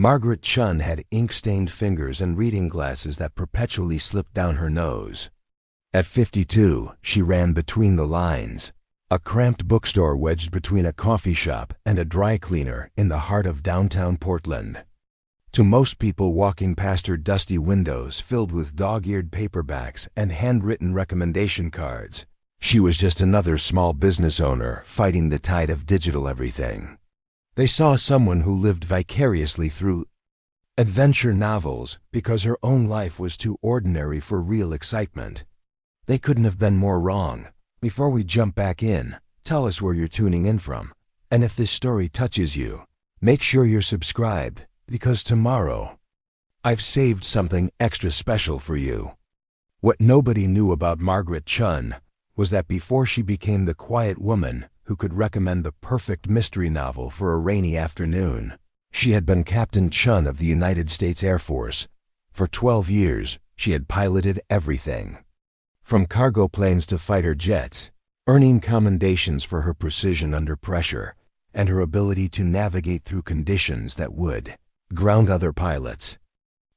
Margaret Chen had ink-stained fingers and reading glasses that perpetually slipped down her nose. At 52, she ran between the lines, a cramped bookstore wedged between a coffee shop and a dry cleaner in the heart of downtown Portland. To most people walking past her dusty windows filled with dog-eared paperbacks and handwritten recommendation cards, she was just another small business owner fighting the tide of digital everything. They saw someone who lived vicariously through adventure novels because her own life was too ordinary for real excitement. They couldn't have been more wrong. Before we jump back in, tell us where you're tuning in from. And if this story touches you, make sure you're subscribed, because tomorrow, I've saved something extra special for you. What nobody knew about Margaret Chen was that before she became the quiet woman who could recommend the perfect mystery novel for a rainy afternoon, she had been Captain Chen of the United States Air Force. For 12 years, she had piloted everything, from cargo planes to fighter jets, earning commendations for her precision under pressure and her ability to navigate through conditions that would ground other pilots.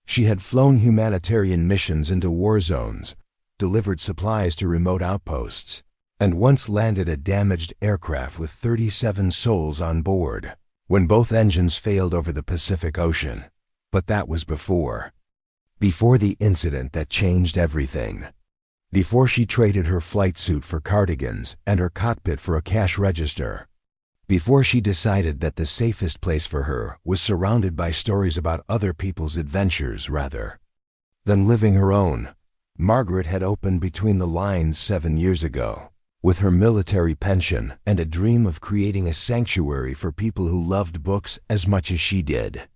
She had flown humanitarian missions into war zones, delivered supplies to remote outposts, and once landed a damaged aircraft with 37 souls on board when both engines failed over the Pacific Ocean. But that was before the incident that changed everything. Before she traded her flight suit for cardigans and her cockpit for a cash register. Before she decided that the safest place for her was surrounded by stories about other people's adventures rather than living her own. Margaret had opened Between the Lines 7 years ago, with her military pension and a dream of creating a sanctuary for people who loved books as much as she did.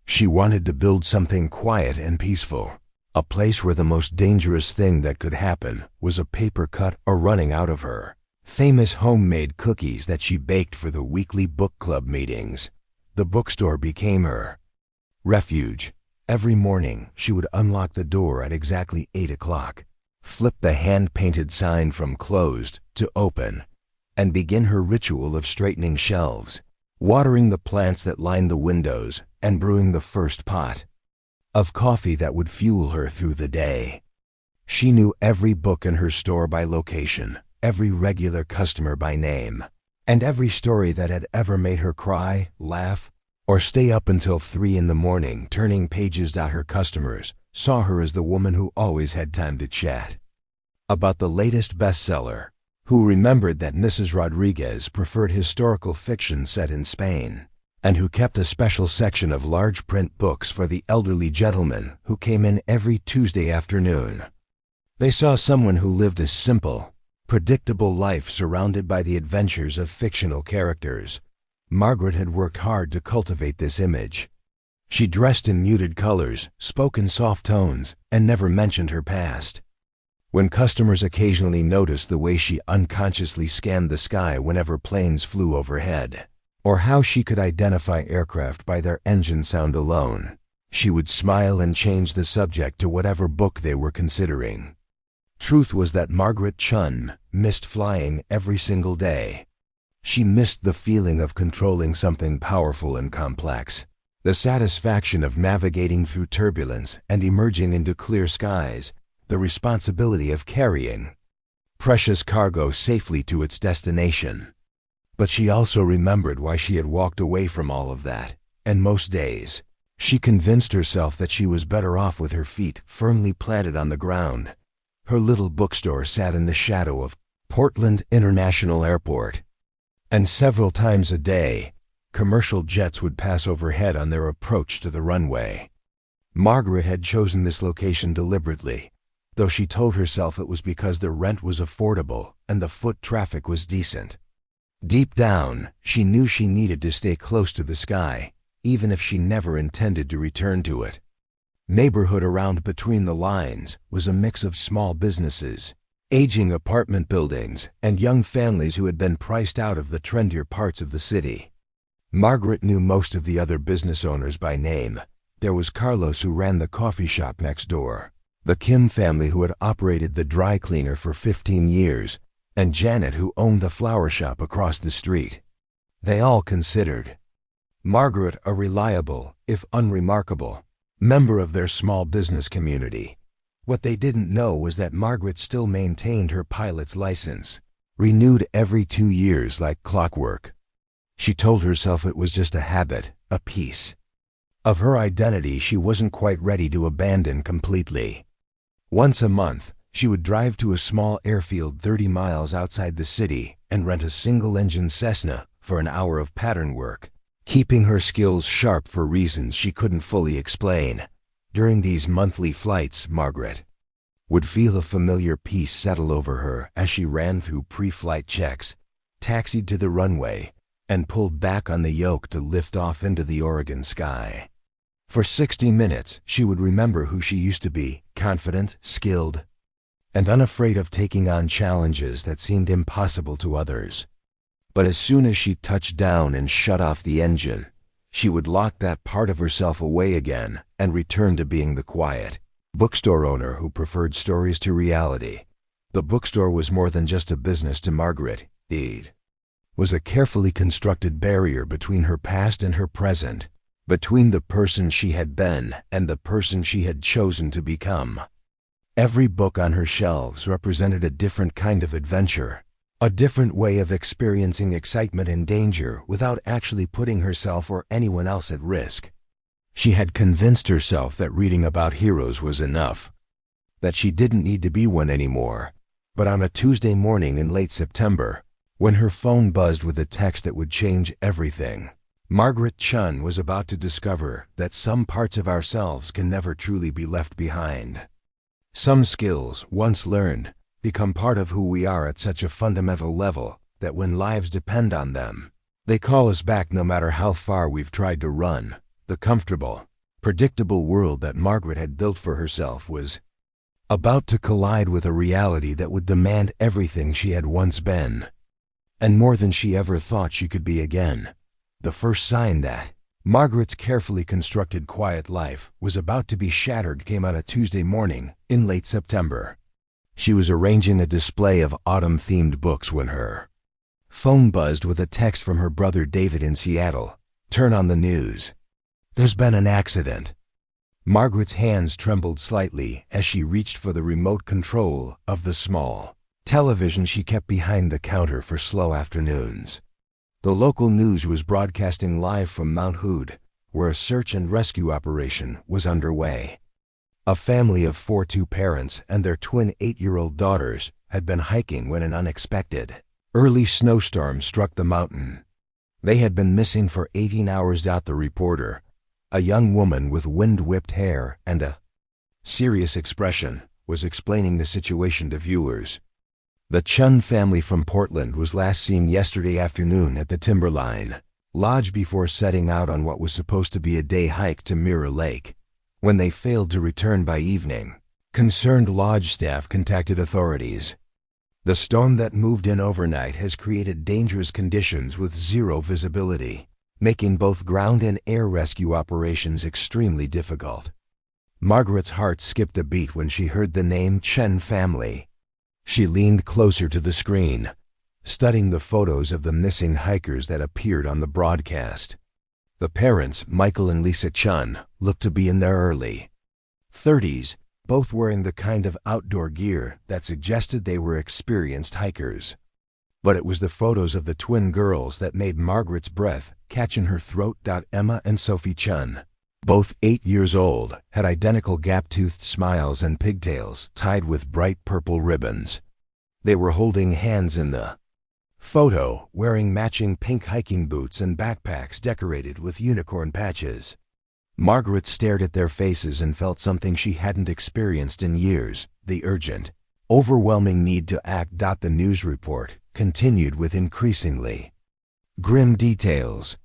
She wanted to build something quiet and peaceful, a place where the most dangerous thing that could happen was a paper cut or running out of her famous homemade cookies that she baked for the weekly book club meetings. The bookstore became her refuge. Every morning, she would unlock the door at exactly 8 o'clock, flip the hand-painted sign from closed to open, and begin her ritual of straightening shelves, watering the plants that lined the windows, and brewing the first pot of coffee that would fuel her through the day. She knew every book in her store by location, every regular customer by name, and every story that had ever made her cry, laugh, or stay up until 3 in the morning turning pages. Her customers saw her as the woman who always had time to chat about the latest bestseller, who remembered that Mrs. Rodriguez preferred historical fiction set in Spain, and who kept a special section of large print books for the elderly gentleman who came in every Tuesday afternoon. They saw someone who lived a simple, predictable life surrounded by the adventures of fictional characters. Margaret had worked hard to cultivate this image. She dressed in muted colors, spoke in soft tones, and never mentioned her past. When customers occasionally noticed the way she unconsciously scanned the sky whenever planes flew overhead, or how she could identify aircraft by their engine sound alone, she would smile and change the subject to whatever book they were considering. Truth was that Margaret Chen missed flying every single day. She missed the feeling of controlling something powerful and complex, the satisfaction of navigating through turbulence and emerging into clear skies, the responsibility of carrying precious cargo safely to its destination. But she also remembered why she had walked away from all of that, and most days, she convinced herself that she was better off with her feet firmly planted on the ground. Her little bookstore sat in the shadow of Portland International Airport, and several times a day, commercial jets would pass overhead on their approach to the runway. Margaret had chosen this location deliberately, though she told herself it was because the rent was affordable and the foot traffic was decent. Deep down, she knew she needed to stay close to the sky, even if she never intended to return to it. Neighborhood around Between the Lines was a mix of small businesses, aging apartment buildings, and young families who had been priced out of the trendier parts of the city. Margaret knew most of the other business owners by name. There was Carlos, who ran the coffee shop next door, the Kim family, who had operated the dry cleaner for 15 years, and Janet, who owned the flower shop across the street. They all considered Margaret, a reliable, if unremarkable, member of their small business community. What they didn't know was that Margaret still maintained her pilot's license, renewed every 2 years like clockwork. She told herself it was just a habit, a piece of her identity she wasn't quite ready to abandon completely. Once a month, she would drive to a small airfield 30 miles outside the city and rent a single-engine Cessna for an hour of pattern work, keeping her skills sharp for reasons she couldn't fully explain. During these monthly flights, Margaret would feel a familiar peace settle over her as she ran through pre-flight checks, taxied to the runway, and pulled back on the yoke to lift off into the Oregon sky. For 60 minutes, she would remember who she used to be, confident, skilled, and unafraid of taking on challenges that seemed impossible to others. But as soon as she touched down and shut off the engine, she would lock that part of herself away again and return to being the quiet bookstore owner who preferred stories to reality. The bookstore was more than just a business to Margaret. It was a carefully constructed barrier between her past and her present, between the person she had been and the person she had chosen to become. Every book on her shelves represented a different kind of adventure, a different way of experiencing excitement and danger without actually putting herself or anyone else at risk. She had convinced herself that reading about heroes was enough, that she didn't need to be one anymore. But on a Tuesday morning in late September, when her phone buzzed with a text that would change everything, Margaret Chen was about to discover that some parts of ourselves can never truly be left behind. Some skills, once learned, become part of who we are at such a fundamental level that when lives depend on them, they call us back no matter how far we've tried to run. The comfortable, predictable world that Margaret had built for herself was about to collide with a reality that would demand everything she had once been, and more than she ever thought she could be again. The first sign that Margaret's carefully constructed quiet life was about to be shattered came on a Tuesday morning in late September. She was arranging a display of autumn-themed books when her phone buzzed with a text from her brother David in Seattle. "Turn on the news. There's been an accident." Margaret's hands trembled slightly as she reached for the remote control of the small television she kept behind the counter for slow afternoons. The local news was broadcasting live from Mount Hood, where a search and rescue operation was underway. A family of 4 two-parents and their twin 8-year-old daughters had been hiking when an unexpected early snowstorm struck the mountain. They had been missing for 18 hours. The reporter, a young woman with wind-whipped hair and a serious expression, was explaining the situation to viewers. The Chen family from Portland was last seen yesterday afternoon at the Timberline Lodge before setting out on what was supposed to be a day hike to Mirror Lake. When they failed to return by evening, concerned lodge staff contacted authorities. The storm that moved in overnight has created dangerous conditions with zero visibility, making both ground and air rescue operations extremely difficult. Margaret's heart skipped a beat when she heard the name Chen family. She leaned closer to the screen, studying the photos of the missing hikers that appeared on the broadcast. The parents, Michael and Lisa Chen, looked to be in their early 30s, both wearing the kind of outdoor gear that suggested they were experienced hikers. But it was the photos of the twin girls that made Margaret's breath catch in her throat. Emma and Sophie Chen, both 8 years old, had identical gap-toothed smiles and pigtails tied with bright purple ribbons. They were holding hands in the photo, wearing matching pink hiking boots and backpacks decorated with unicorn patches. Margaret stared at their faces and felt something she hadn't experienced in years: the urgent, overwhelming need to act. The news report continued with increasingly grim details.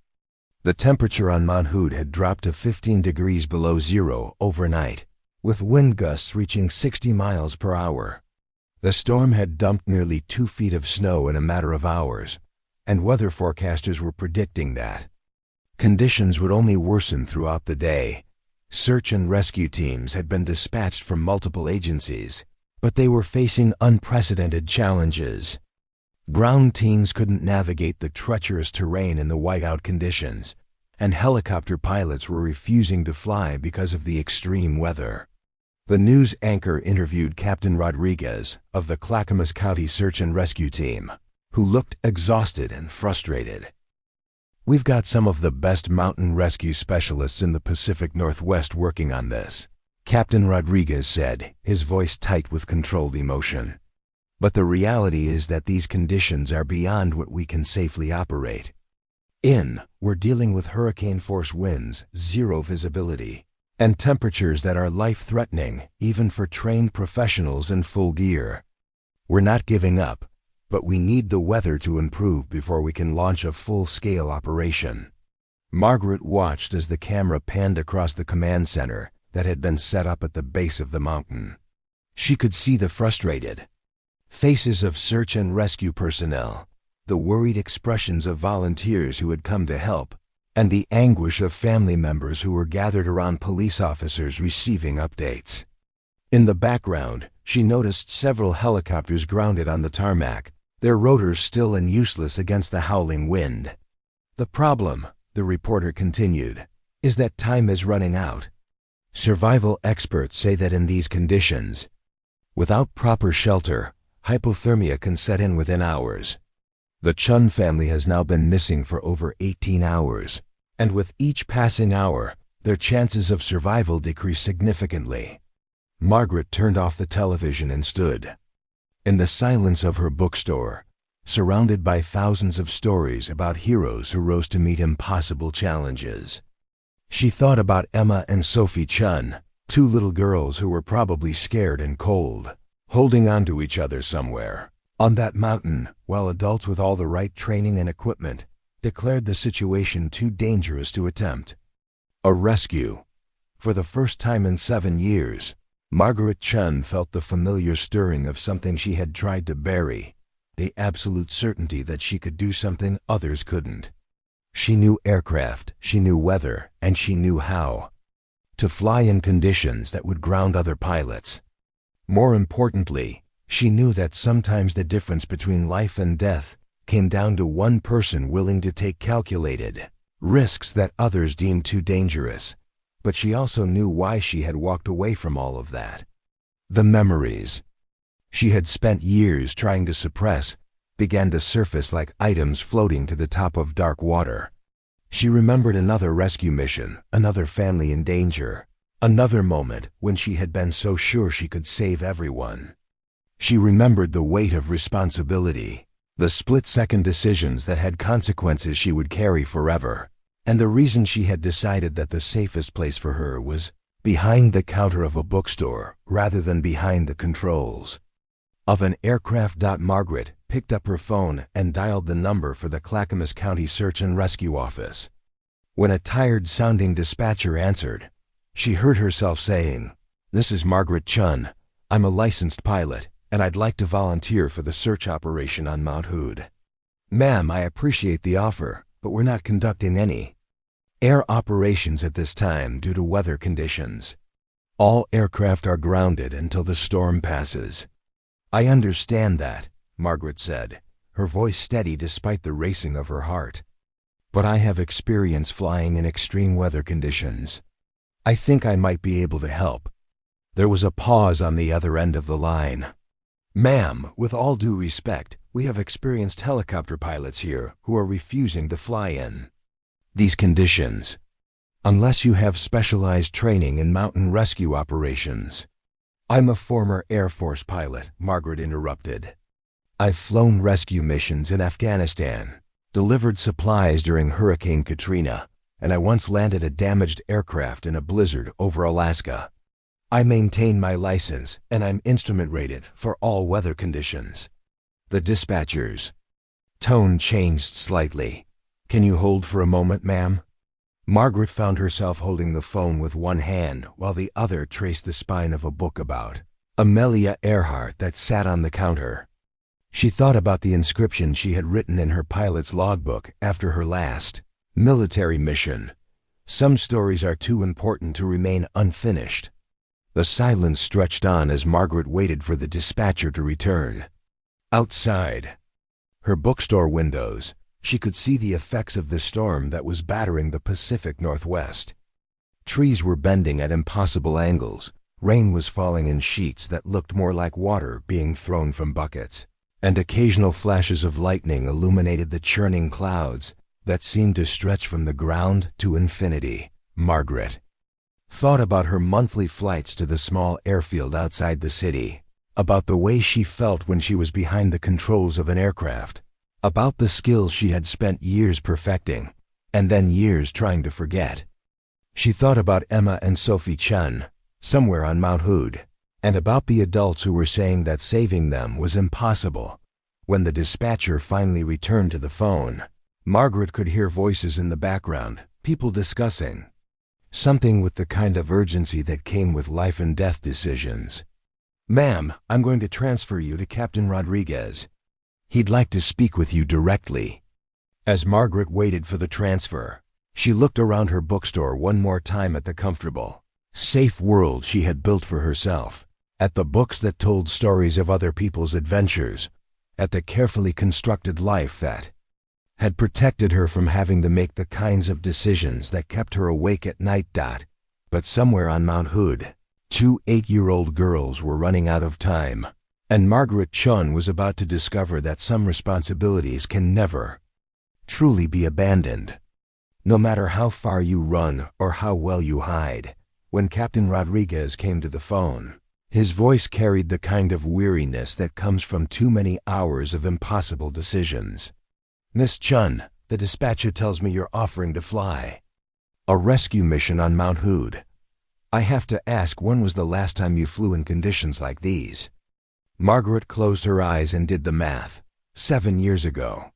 The temperature on Mount Hood had dropped to 15 degrees below zero overnight, with wind gusts reaching 60 miles per hour. The storm had dumped nearly 2 feet of snow in a matter of hours, and weather forecasters were predicting that conditions would only worsen throughout the day. Search and rescue teams had been dispatched from multiple agencies, but they were facing unprecedented challenges. Ground teams couldn't navigate the treacherous terrain in the whiteout conditions, and helicopter pilots were refusing to fly because of the extreme weather. The news anchor interviewed Captain Rodriguez of the Clackamas County Search and Rescue Team, who looked exhausted and frustrated. "We've got some of the best mountain rescue specialists in the Pacific Northwest working on this," Captain Rodriguez said, his voice tight with controlled emotion. "But the reality is that these conditions are beyond what we can safely operate in. We're dealing with hurricane-force winds, zero visibility, and temperatures that are life-threatening, even for trained professionals in full gear. We're not giving up, but we need the weather to improve before we can launch a full-scale operation." Margaret watched as the camera panned across the command center that had been set up at the base of the mountain. She could see the frustrated faces of search and rescue personnel, the worried expressions of volunteers who had come to help, and the anguish of family members who were gathered around police officers receiving updates. In the background, she noticed several helicopters grounded on the tarmac, their rotors still and useless against the howling wind. "The problem," the reporter continued, "is that time is running out. Survival experts say that in these conditions, without proper shelter, hypothermia can set in within hours. The Chen family has now been missing for over 18 hours, and with each passing hour, their chances of survival decrease significantly." Margaret turned off the television and stood in the silence of her bookstore, surrounded by thousands of stories about heroes who rose to meet impossible challenges. She thought about Emma and Sophie Chen, two little girls who were probably scared and cold, holding on to each other somewhere on that mountain, while adults with all the right training and equipment declared the situation too dangerous to attempt a rescue. For the first time in 7 years, Margaret Chen felt the familiar stirring of something she had tried to bury, the absolute certainty that she could do something others couldn't. She knew aircraft, she knew weather, and she knew how to fly in conditions that would ground other pilots. More importantly, she knew that sometimes the difference between life and death came down to one person willing to take calculated risks that others deemed too dangerous. But she also knew why she had walked away from all of that. The memories she had spent years trying to suppress began to surface like items floating to the top of dark water. She remembered another rescue mission, another family in danger, another moment when she had been so sure she could save everyone. She remembered the weight of responsibility, the split-second decisions that had consequences she would carry forever, and the reason she had decided that the safest place for her was behind the counter of a bookstore rather than behind the controls of an aircraft. Margaret picked up her phone and dialed the number for the Clackamas County Search and Rescue Office. When a tired-sounding dispatcher answered, she heard herself saying, "This is Margaret Chen. I'm a licensed pilot, and I'd like to volunteer for the search operation on Mount Hood." "Ma'am, I appreciate the offer, but we're not conducting any air operations at this time due to weather conditions. All aircraft are grounded until the storm passes." "I understand that," Margaret said, her voice steady despite the racing of her heart. "But I have experience flying in extreme weather conditions. I think I might be able to help." There was a pause on the other end of the line. "Ma'am, with all due respect, we have experienced helicopter pilots here who are refusing to fly in these conditions, unless you have specialized training in mountain rescue operations." "I'm a former Air Force pilot," Margaret interrupted. "I've flown rescue missions in Afghanistan, delivered supplies during Hurricane Katrina, and I once landed a damaged aircraft in a blizzard over Alaska. I maintain my license, and I'm instrument rated for all weather conditions." The dispatcher's tone changed slightly. "Can you hold for a moment, ma'am?" Margaret found herself holding the phone with one hand while the other traced the spine of a book about Amelia Earhart that sat on the counter. She thought about the inscription she had written in her pilot's logbook after her last military mission. "Some stories are too important to remain unfinished." The silence stretched on as Margaret waited for the dispatcher to return. Outside her bookstore windows She could see the effects of the storm that was battering the Pacific Northwest. Trees were bending at impossible angles. Rain was falling in sheets that looked more like water being thrown from buckets, and occasional flashes of lightning illuminated the churning clouds that seemed to stretch from the ground to infinity. Margaret thought about her monthly flights to the small airfield outside the city, about the way she felt when she was behind the controls of an aircraft, about the skills she had spent years perfecting, and then years trying to forget. She thought about Emma and Sophie Chen, somewhere on Mount Hood, and about the adults who were saying that saving them was impossible. When the dispatcher finally returned to the phone, Margaret could hear voices in the background, people discussing something with the kind of urgency that came with life and death decisions. "Ma'am, I'm going to transfer you to Captain Rodriguez. He'd like to speak with you directly." As Margaret waited for the transfer, she looked around her bookstore one more time at the comfortable, safe world she had built for herself, at the books that told stories of other people's adventures, at the carefully constructed life that had protected her from having to make the kinds of decisions that kept her awake at night. But somewhere on Mount Hood, 2 8-year-old girls were running out of time, and Margaret Chen was about to discover that some responsibilities can never truly be abandoned, no matter how far you run or how well you hide. When Captain Rodriguez came to the phone, his voice carried the kind of weariness that comes from too many hours of impossible decisions. "Miss Chen, the dispatcher tells me you're offering to fly a rescue mission on Mount Hood. I have to ask, when was the last time you flew in conditions like these?" Margaret closed her eyes and did the math. 7 years ago.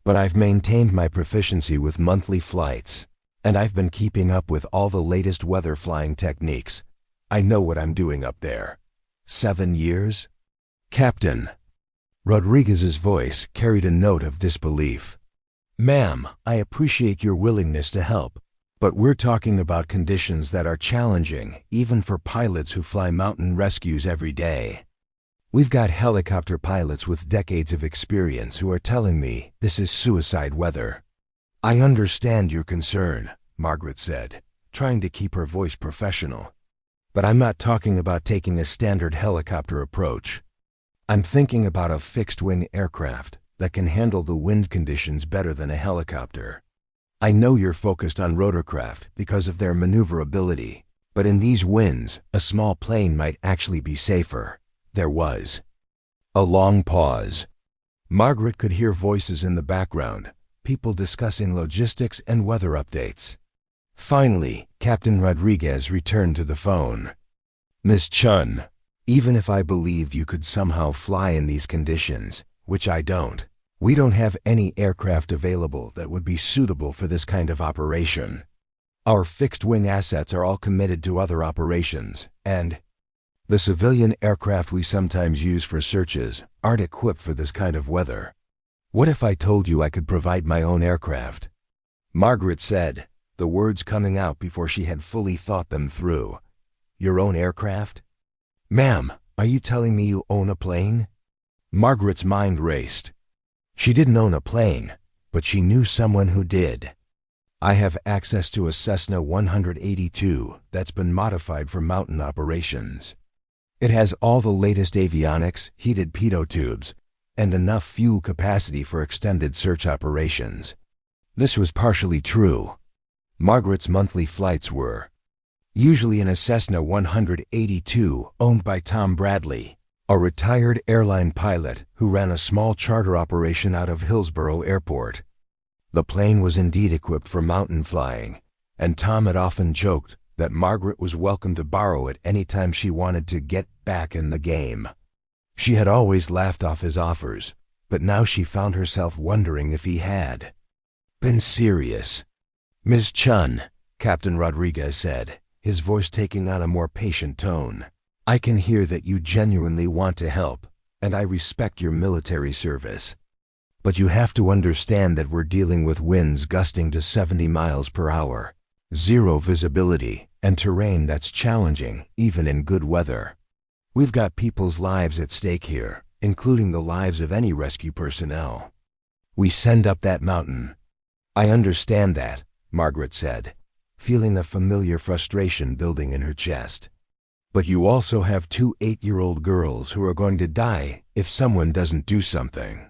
"But I've maintained my proficiency with monthly flights, and I've been keeping up with all the latest weather flying techniques. I know what I'm doing up there." 7 years? "Captain." Rodriguez's voice carried a note of disbelief. "Ma'am, I appreciate your willingness to help, but we're talking about conditions that are challenging even for pilots who fly mountain rescues every day. We've got helicopter pilots with decades of experience who are telling me this is suicide weather." "I understand your concern," Margaret said, trying to keep her voice professional. "But I'm not talking about taking a standard helicopter approach. I'm thinking about a fixed-wing aircraft that can handle the wind conditions better than a helicopter. I know you're focused on rotorcraft because of their maneuverability, but in these winds, a small plane might actually be safer." There was a long pause. Margaret could hear voices in the background, people discussing logistics and weather updates. Finally, Captain Rodriguez returned to the phone. "Miss Chen, even if I believed you could somehow fly in these conditions, which I don't, we don't have any aircraft available that would be suitable for this kind of operation. Our fixed-wing assets are all committed to other operations, and the civilian aircraft we sometimes use for searches aren't equipped for this kind of weather. What if I told you I could provide my own aircraft?" Margaret said, the words coming out before she had fully thought them through. "Your own aircraft? Ma'am, are you telling me you own a plane?" Margaret's mind raced. She didn't own a plane, but she knew someone who did. "I have access to a Cessna 182 that's been modified for mountain operations. It has all the latest avionics, heated pitot tubes, and enough fuel capacity for extended search operations." This was partially true. Margaret's monthly flights were usually in a Cessna 182 owned by Tom Bradley, a retired airline pilot who ran a small charter operation out of Hillsborough Airport. The plane was indeed equipped for mountain flying, and Tom had often joked that Margaret was welcome to borrow it any time she wanted to get back in the game. She had always laughed off his offers, but now she found herself wondering if he had been serious. "Ms. Chen," Captain Rodriguez said, his voice taking on a more patient tone, "I can hear that you genuinely want to help, and I respect your military service. But you have to understand that we're dealing with winds gusting to 70 miles per hour, zero visibility, and terrain that's challenging even in good weather. We've got people's lives at stake here, including the lives of any rescue personnel." We send up that mountain. I understand that, Margaret said, feeling the familiar frustration building in her chest. But you also have 2 8-year-old girls who are going to die if someone doesn't do something.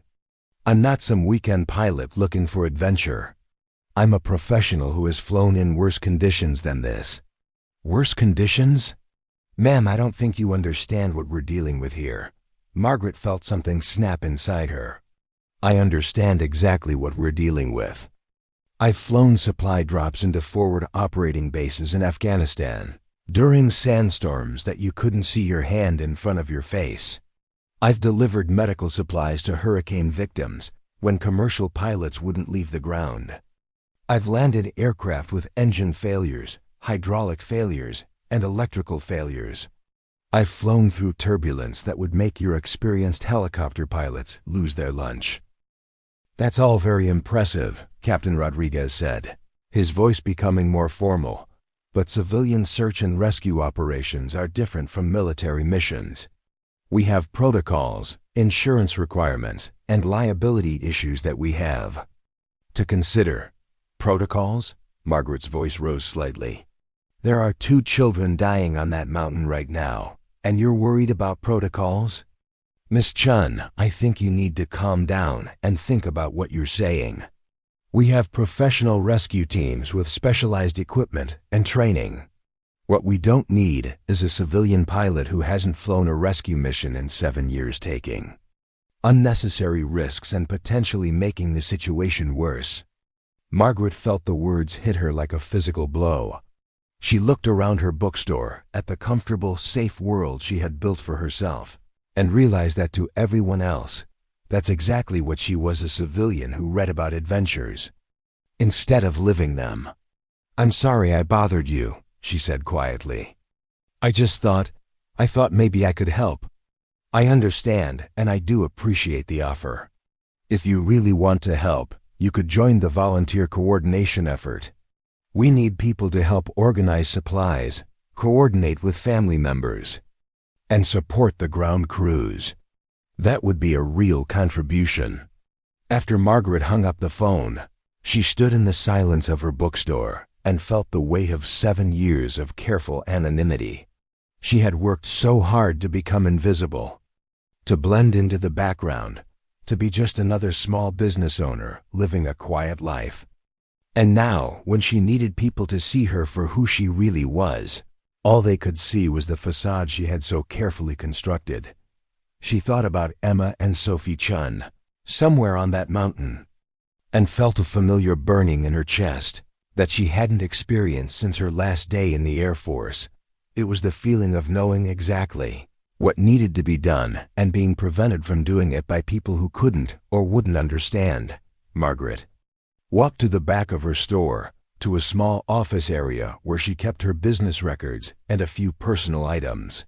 I'm not some weekend pilot looking for adventure. I'm a professional who has flown in worse conditions than this. Worse conditions? Ma'am, I don't think you understand what we're dealing with here. Margaret felt something snap inside her. I understand exactly what we're dealing with. I've flown supply drops into forward operating bases in Afghanistan during sandstorms that you couldn't see your hand in front of your face. I've delivered medical supplies to hurricane victims when commercial pilots wouldn't leave the ground. I've landed aircraft with engine failures, hydraulic failures, and electrical failures. I've flown through turbulence that would make your experienced helicopter pilots lose their lunch. That's all very impressive, Captain Rodriguez said, his voice becoming more formal. But civilian search and rescue operations are different from military missions. We have protocols, insurance requirements, and liability issues that we have to consider. Protocols? Margaret's voice rose slightly. There are 2 children dying on that mountain right now, and you're worried about protocols? Miss Chen, I think you need to calm down and think about what you're saying. We have professional rescue teams with specialized equipment and training. What we don't need is a civilian pilot who hasn't flown a rescue mission in 7 years taking unnecessary risks and potentially making the situation worse. Margaret felt the words hit her like a physical blow. She looked around her bookstore at the comfortable, safe world she had built for herself, and realized that to everyone else, that's exactly what she was, a civilian who read about adventures instead of living them. I'm sorry I bothered you, she said quietly. I thought maybe I could help. I understand, and I do appreciate the offer. If you really want to help, you could join the volunteer coordination effort. We need people to help organize supplies, coordinate with family members, and support the ground crews. That would be a real contribution. After Margaret hung up the phone, she stood in the silence of her bookstore and felt the weight of 7 years of careful anonymity. She had worked so hard to become invisible, to blend into the background, to be just another small business owner living a quiet life. And now, when she needed people to see her for who she really was, all they could see was the facade she had so carefully constructed. She thought about Emma and Sophie Chen, somewhere on that mountain, and felt a familiar burning in her chest that she hadn't experienced since her last day in the Air Force. It was the feeling of knowing exactly what needed to be done and being prevented from doing it by people who couldn't or wouldn't understand. Margaret walked to the back of her store, to a small office area where she kept her business records and a few personal items.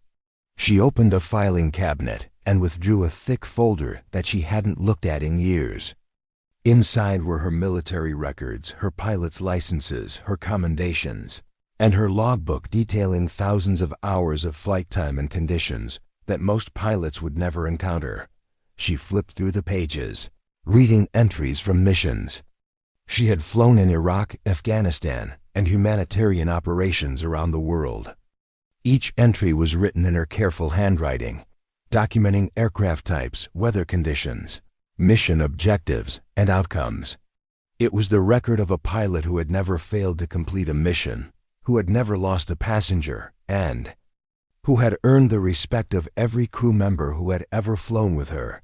She opened a filing cabinet and withdrew a thick folder that she hadn't looked at in years. Inside were her military records, her pilot's licenses, her commendations, and her logbook detailing thousands of hours of flight time and conditions that most pilots would never encounter. She flipped through the pages, reading entries from missions. She had flown in Iraq, Afghanistan, and humanitarian operations around the world. Each entry was written in her careful handwriting, documenting aircraft types, weather conditions, mission objectives, and outcomes. It was the record of a pilot who had never failed to complete a mission, who had never lost a passenger, and who had earned the respect of every crew member who had ever flown with her.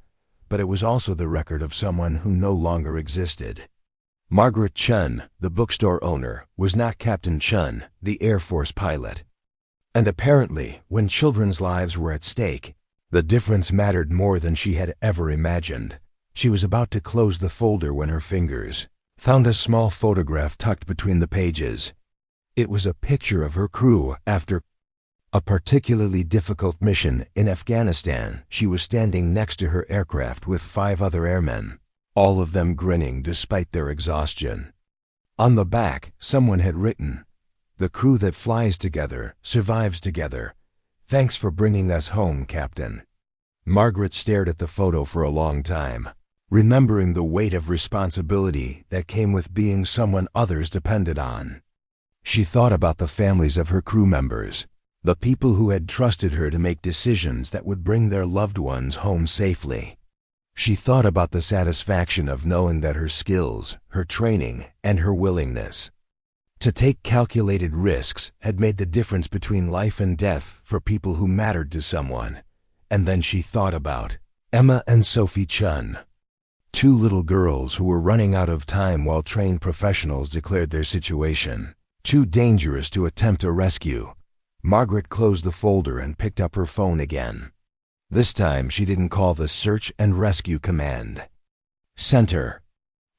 But it was also the record of someone who no longer existed. Margaret Chen, the bookstore owner, was not Captain Chen, the Air Force pilot. And apparently, when children's lives were at stake, the difference mattered more than she had ever imagined. She was about to close the folder when her fingers found a small photograph tucked between the pages. It was a picture of her crew after a particularly difficult mission in Afghanistan. She was standing next to her aircraft with 5 other airmen, all of them grinning despite their exhaustion. On the back, someone had written, "The crew that flies together, survives together. Thanks for bringing us home, Captain." Margaret stared at the photo for a long time. remembering the weight of responsibility that came with being someone others depended on. She thought about the families of her crew members, the people who had trusted her to make decisions that would bring their loved ones home safely. She thought about the satisfaction of knowing that her skills, her training, and her willingness to take calculated risks had made the difference between life and death for people who mattered to someone. And then she thought about Emma and Sophie Chen, two little girls who were running out of time while trained professionals declared their situation too dangerous to attempt a rescue. Margaret closed the folder and picked up her phone again. This time she didn't call the search and rescue command center.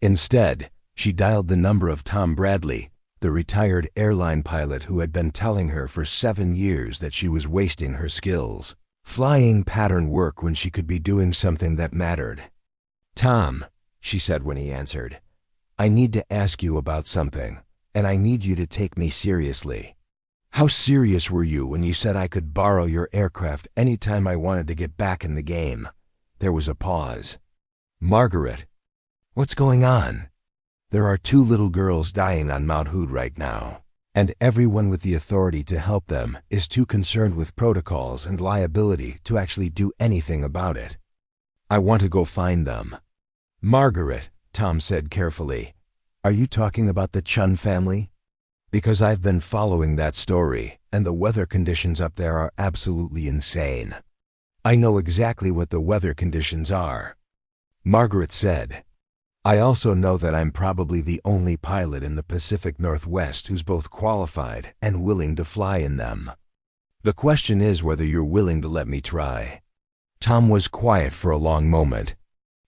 Instead, she dialed the number of Tom Bradley, the retired airline pilot who had been telling her for 7 years that she was wasting her skills, flying pattern work when she could be doing something that mattered. "Tom," she said when he answered, "I need to ask you about something, and I need you to take me seriously. How serious were you when you said I could borrow your aircraft anytime I wanted to get back in the game?" There was a pause. "Margaret, what's going on?" "There are 2 little girls dying on Mount Hood right now, and everyone with the authority to help them is too concerned with protocols and liability to actually do anything about it. I want to go find them." "Margaret," Tom said carefully, "are you talking about the Chen family? Because I've been following that story, and the weather conditions up there are absolutely insane." "I know exactly what the weather conditions are," Margaret said. "I also know that I'm probably the only pilot in the Pacific Northwest who's both qualified and willing to fly in them. The question is whether you're willing to let me try." Tom was quiet for a long moment.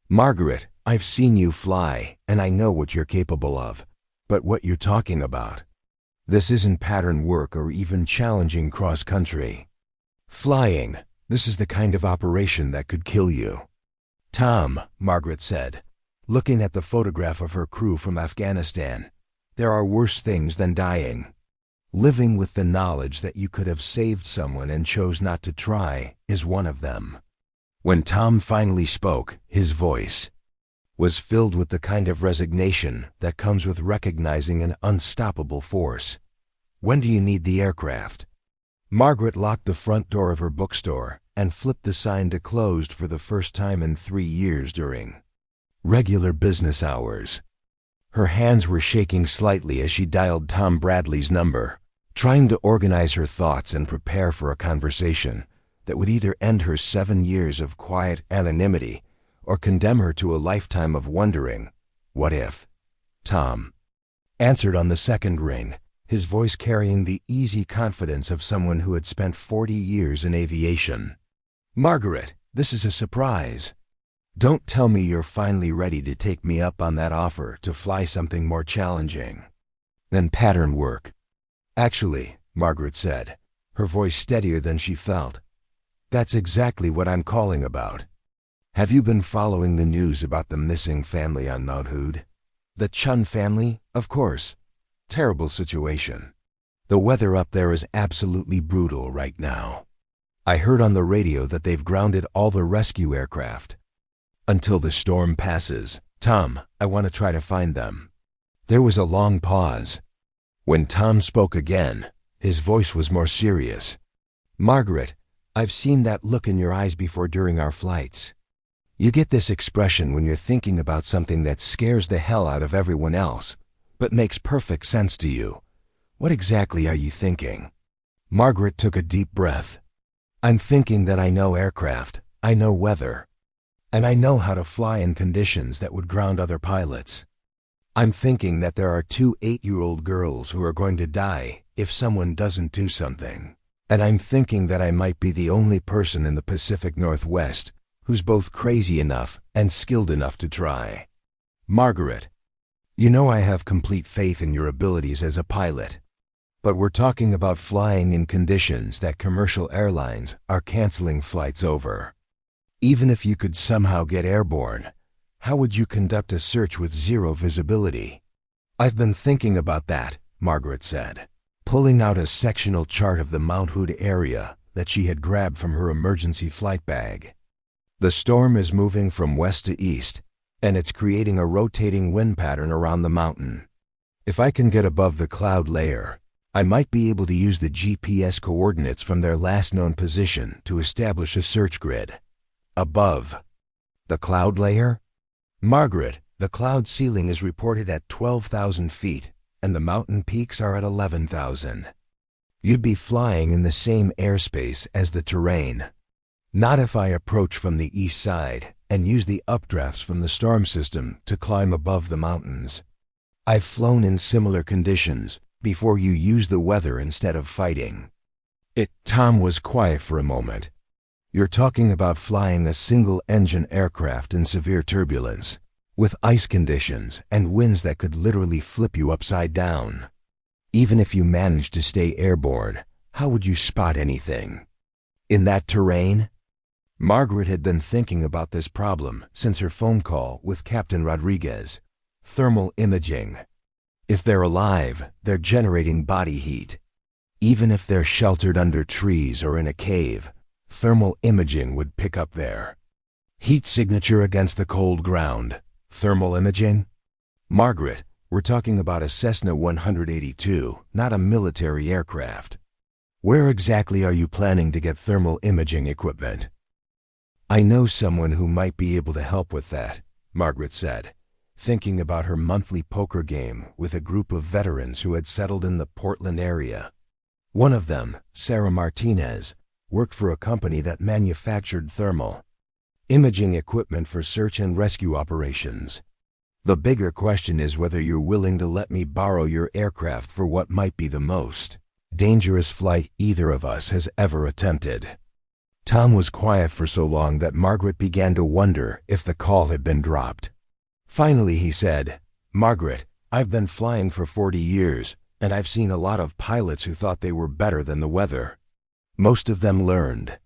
"Margaret, I've seen you fly, and I know what you're capable of. But what you're talking about, this isn't pattern work or even challenging cross-country flying. This is the kind of operation that could kill you." "Tom," Margaret said, looking at the photograph of her crew from Afghanistan, "there are worse things than dying. Living with the knowledge that you could have saved someone and chose not to try is one of them." When Tom finally spoke, his voice was filled with the kind of resignation that comes with recognizing an unstoppable force. "When do you need the aircraft?" Margaret locked the front door of her bookstore and flipped the sign to closed for the first time in 3 years during regular business hours. Her hands were shaking slightly as she dialed Tom Bradley's number, trying to organize her thoughts and prepare for a conversation that would either end her 7 years of quiet anonymity or condemn her to a lifetime of wondering, what if? Tom answered on the second ring, his voice carrying the easy confidence of someone who had spent 40 years in aviation. "Margaret, this is a surprise. Don't tell me you're finally ready to take me up on that offer to fly something more challenging than pattern work." "Actually," Margaret said, her voice steadier than she felt, "that's exactly what I'm calling about. Have you been following the news about the missing family on Mount Hood?" "The Chen family, of course. Terrible situation. The weather up there is absolutely brutal right now. I heard on the radio that they've grounded all the rescue aircraft until the storm passes. Tom, I want to try to find them." There was a long pause. When Tom spoke again, his voice was more serious. "Margaret, I've seen that look in your eyes before during our flights. You get this expression when you're thinking about something that scares the hell out of everyone else, but makes perfect sense to you. What exactly are you thinking?" Margaret took a deep breath. "I'm thinking that I know aircraft, I know weather, and I know how to fly in conditions that would ground other pilots. I'm thinking that there are 2 8-year-old girls who are going to die if someone doesn't do something. And I'm thinking that I might be the only person in the Pacific Northwest who's both crazy enough and skilled enough to try. Margaret, you know I have complete faith in your abilities as a pilot, but we're talking about flying in conditions that commercial airlines are canceling flights over. Even if you could somehow get airborne, how would you conduct a search with 0 visibility?" "I've been thinking about that," Margaret said, pulling out a sectional chart of the Mount Hood area that she had grabbed from her emergency flight bag. "The storm is moving from west to east, and it's creating a rotating wind pattern around the mountain. If I can get above the cloud layer, I might be able to use the GPS coordinates from their last known position to establish a search grid. Above the cloud layer? Margaret, the cloud ceiling is reported at 12,000 feet, and the mountain peaks are at 11,000. You'd be flying in the same airspace as the terrain. Not if I approach from the east side and use the updrafts from the storm system to climb above the mountains. I've flown in similar conditions before you use the weather instead of fighting. Tom was quiet for a moment. You're talking about flying a single-engine aircraft in severe turbulence, with ice conditions and winds that could literally flip you upside down. Even if you managed to stay airborne, how would you spot anything? In that terrain? Margaret had been thinking about this problem since her phone call with Captain Rodriguez. Thermal imaging. If they're alive, they're generating body heat. Even if they're sheltered under trees or in a cave, thermal imaging would pick up there. Heat signature against the cold ground. Thermal imaging? Margaret, we're talking about a Cessna 182, not a military aircraft. Where exactly are you planning to get thermal imaging equipment? I know someone who might be able to help with that, Margaret said, thinking about her monthly poker game with a group of veterans who had settled in the Portland area. One of them, Sarah Martinez, worked for a company that manufactured thermal imaging equipment for search and rescue operations. The bigger question is whether you're willing to let me borrow your aircraft for what might be the most dangerous flight either of us has ever attempted. Tom was quiet for so long that Margaret began to wonder if the call had been dropped. Finally he said, "Margaret, I've been flying for 40 years, and I've seen a lot of pilots who thought they were better than the weather. Most of them learned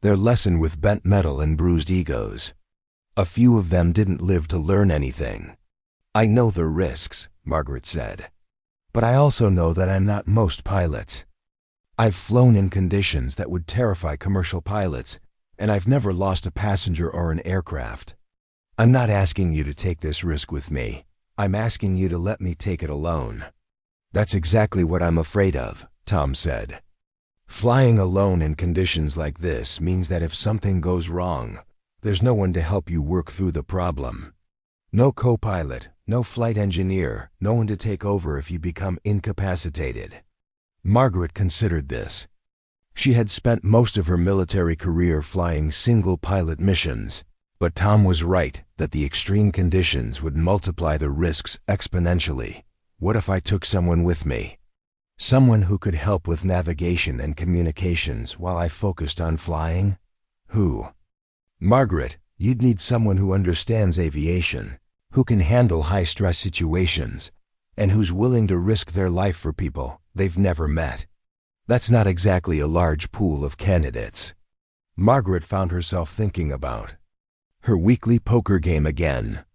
their lesson with bent metal and bruised egos. A few of them didn't live to learn anything. I know the risks," Margaret said, "but I also know that I'm not most pilots. I've flown in conditions that would terrify commercial pilots, and I've never lost a passenger or an aircraft. I'm not asking you to take this risk with me. I'm asking you to let me take it alone." "That's exactly what I'm afraid of," Tom said. "Flying alone in conditions like this means that if something goes wrong, there's no one to help you work through the problem. No co-pilot, no flight engineer, no one to take over if you become incapacitated." Margaret considered this. She had spent most of her military career flying single-pilot missions, but Tom was right that the extreme conditions would multiply the risks exponentially. What if I took someone with me? Someone who could help with navigation and communications while I focused on flying? Who? Margaret, you'd need someone who understands aviation, who can handle high-stress situations, and who's willing to risk their life for people they've never met. That's not exactly a large pool of candidates. Margaret found herself thinking about her weekly poker game again.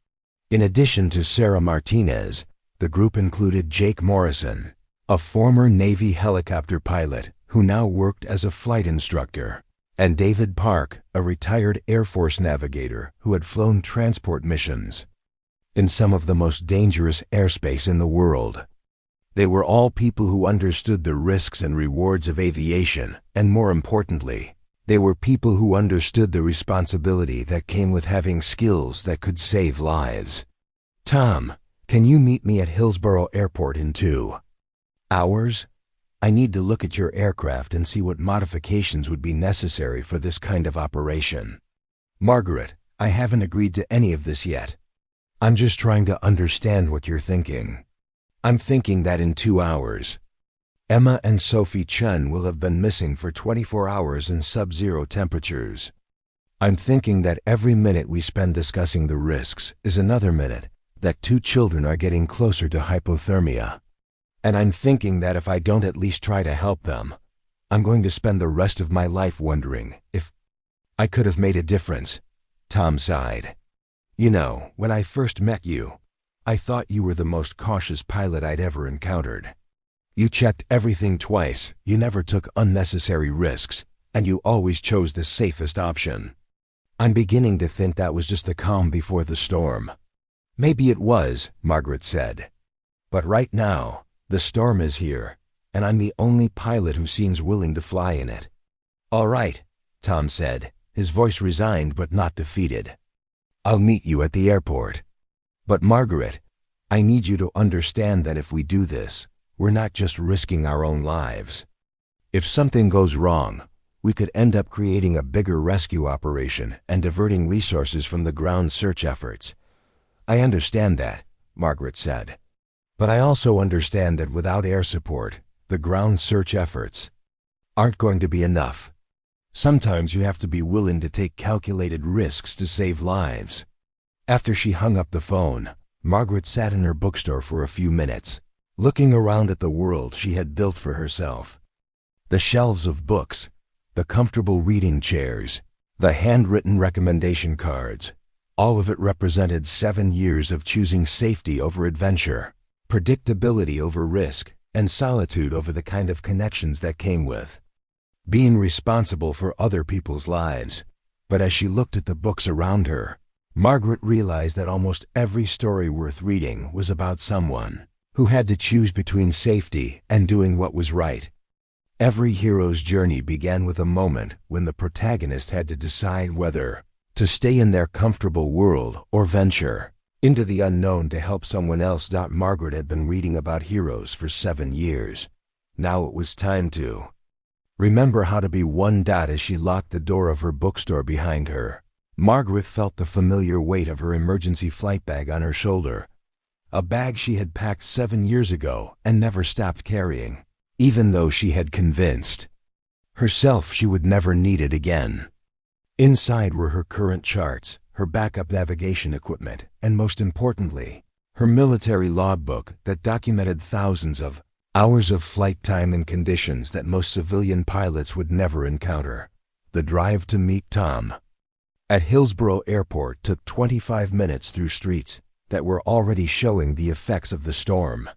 In addition to Sarah Martinez, the group included Jake Morrison, a former Navy helicopter pilot who now worked as a flight instructor, and David Park, a retired Air Force navigator who had flown transport missions in some of the most dangerous airspace in the world. They were all people who understood the risks and rewards of aviation, and more importantly, they were people who understood the responsibility that came with having skills that could save lives. "Tom, can you meet me at Hillsborough Airport in 2 hours? I need to look at your aircraft and see what modifications would be necessary for this kind of operation." "Margaret, I haven't agreed to any of this yet. I'm just trying to understand what you're thinking." "I'm thinking that in 2 hours, Emma and Sophie Chen will have been missing for 24 hours in sub-zero temperatures. I'm thinking that every minute we spend discussing the risks is another minute that 2 children are getting closer to hypothermia. And I'm thinking that if I don't at least try to help them, I'm going to spend the rest of my life wondering if I could have made a difference." Tom sighed. "You know, when I first met you, I thought you were the most cautious pilot I'd ever encountered. You checked everything twice, you never took unnecessary risks, and you always chose the safest option. I'm beginning to think that was just the calm before the storm. Maybe it was, Margaret said. But right now, the storm is here, and I'm the only pilot who seems willing to fly in it. All right, Tom said, his voice resigned but not defeated. I'll meet you at the airport. But Margaret, I need you to understand that if we do this, we're not just risking our own lives. If something goes wrong, we could end up creating a bigger rescue operation and diverting resources from the ground search efforts. I understand that, Margaret said. But I also understand that without air support, the ground search efforts aren't going to be enough. Sometimes you have to be willing to take calculated risks to save lives. After she hung up the phone, Margaret sat in her bookstore for a few minutes, looking around at the world she had built for herself. The shelves of books, the comfortable reading chairs, the handwritten recommendation cards, all of it represented 7 years of choosing safety over adventure, predictability over risk, and solitude over the kind of connections that came with being responsible for other people's lives. But as she looked at the books around her, Margaret realized that almost every story worth reading was about someone who had to choose between safety and doing what was right. Every hero's journey began with a moment when the protagonist had to decide whether to stay in their comfortable world or venture into the unknown to help someone else. Margaret had been reading about heroes for 7 years. Now it was time to remember how to be one. As she locked the door of her bookstore behind her, Margaret felt the familiar weight of her emergency flight bag on her shoulder, a bag she had packed 7 years ago and never stopped carrying, even though she had convinced herself she would never need it again. Inside were her current charts, her backup navigation equipment, and most importantly, her military logbook that documented thousands of hours of flight time in conditions that most civilian pilots would never encounter. The drive to meet Tom at Hillsborough Airport took 25 minutes through streets that were already showing the effects of the storm.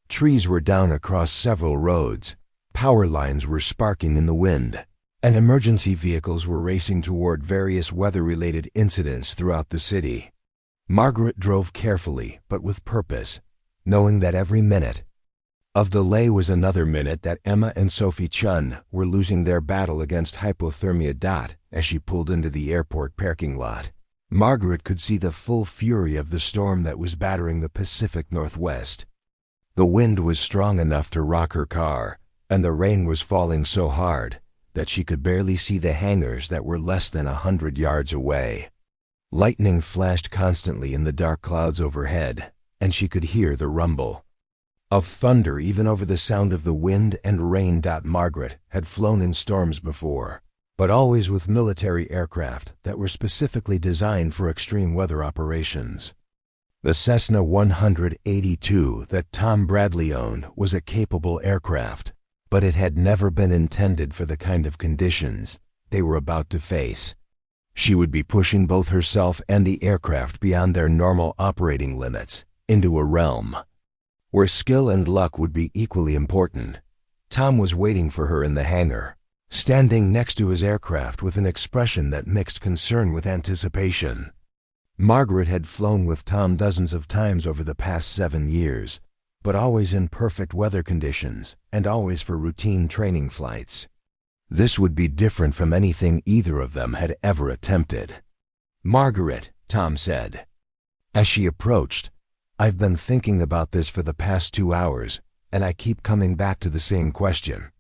Trees were down across several roads, power lines were sparking in the wind, and emergency vehicles were racing toward various weather-related incidents throughout the city. Margaret drove carefully but with purpose, knowing that every minute of delay was another minute that Emma and Sophie Chen were losing their battle against hypothermia. As she pulled into the airport parking lot, Margaret could see the full fury of the storm that was battering the Pacific Northwest. The wind was strong enough to rock her car, and the rain was falling so hard that she could barely see the hangars that were less than 100 yards away. Lightning flashed constantly in the dark clouds overhead, and she could hear the rumble of thunder even over the sound of the wind and rain. Margaret had flown in storms before, but always with military aircraft that were specifically designed for extreme weather operations. The Cessna 182 that Tom Bradley owned was a capable aircraft, but it had never been intended for the kind of conditions they were about to face. She would be pushing both herself and the aircraft beyond their normal operating limits, into a realm where skill and luck would be equally important. Tom was waiting for her in the hangar, standing next to his aircraft with an expression that mixed concern with anticipation. Margaret had flown with Tom dozens of times over the past 7 years, but always in perfect weather conditions and always for routine training flights. This would be different from anything either of them had ever attempted. "Margaret," Tom said. As she approached, "I've been thinking about this for the past 2 hours, and I keep coming back to the same question.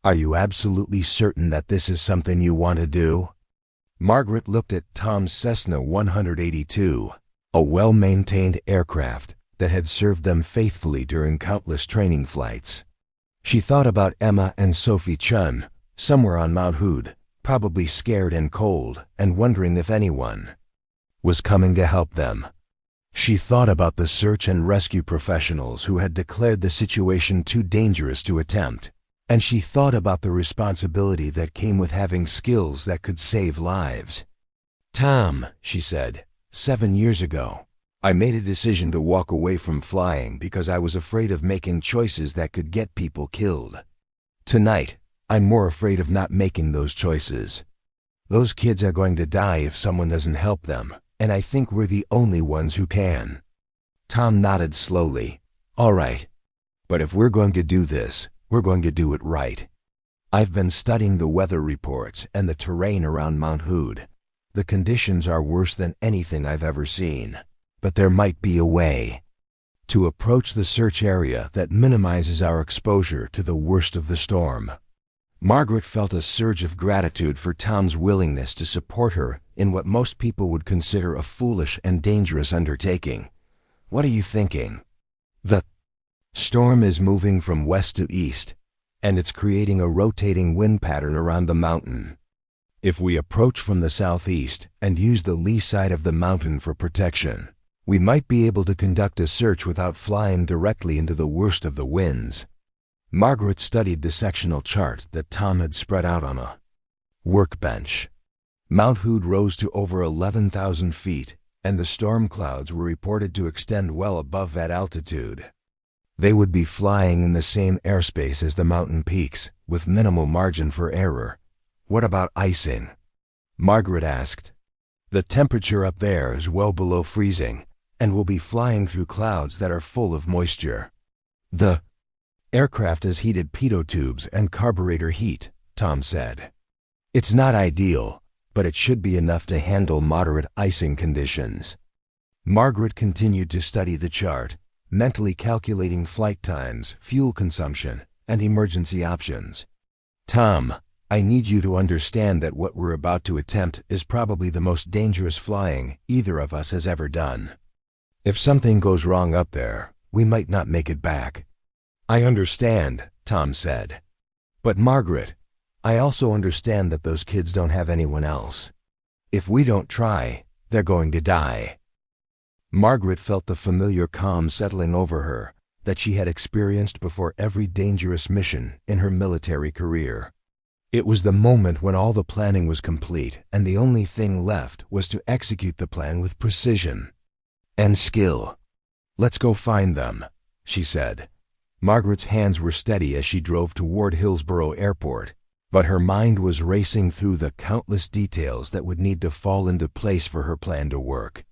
Are you absolutely certain that this is something you want to do?" Margaret looked at Tom's Cessna 182, a well-maintained aircraft that had served them faithfully during countless training flights. She thought about Emma and Sophie Chen, somewhere on Mount Hood, probably scared and cold and wondering if anyone was coming to help them. She thought about the search and rescue professionals who had declared the situation too dangerous to attempt, and she thought about the responsibility that came with having skills that could save lives. "Tom," she said, 7 years ago, I made a decision to walk away from flying because I was afraid of making choices that could get people killed. Tonight, I'm more afraid of not making those choices." Those kids are going to die if someone doesn't help them, and I think we're the only ones who can." Tom nodded slowly. "All right. But if we're going to do this, we're going to do it right. I've been studying the weather reports and the terrain around Mount Hood. The conditions are worse than anything I've ever seen. But there might be a way to approach the search area that minimizes our exposure to the worst of the storm." Margaret felt a surge of gratitude for Tom's willingness to support her in what most people would consider a foolish and dangerous undertaking. "What are you thinking?" "The storm is moving from west to east, and it's creating a rotating wind pattern around the mountain. If we approach from the southeast and use the lee side of the mountain for protection, we might be able to conduct a search without flying directly into the worst of the winds." Margaret studied the sectional chart that Tom had spread out on a workbench. Mount Hood rose to over 11,000 feet, and the storm clouds were reported to extend well above that altitude. They would be flying in the same airspace as the mountain peaks, with minimal margin for error. "What about icing?" Margaret asked. "The temperature up there is well below freezing, and we'll be flying through clouds that are full of moisture. The aircraft has heated pitot tubes and carburetor heat," Tom said. "It's not ideal, but it should be enough to handle moderate icing conditions." Margaret continued to study the chart, mentally calculating flight times, fuel consumption, and emergency options. "Tom, I need you to understand that what we're about to attempt is probably the most dangerous flying either of us has ever done. If something goes wrong up there, we might not make it back." "I understand," Tom said. "But Margaret, I also understand that those kids don't have anyone else. If we don't try, they're going to die." Margaret felt the familiar calm settling over her that she had experienced before every dangerous mission in her military career. It was the moment when all the planning was complete and the only thing left was to execute the plan with precision and skill. "Let's go find them," she said. Margaret's hands were steady as she drove toward Hillsborough Airport, but her mind was racing through the countless details that would need to fall into place for her plan to work.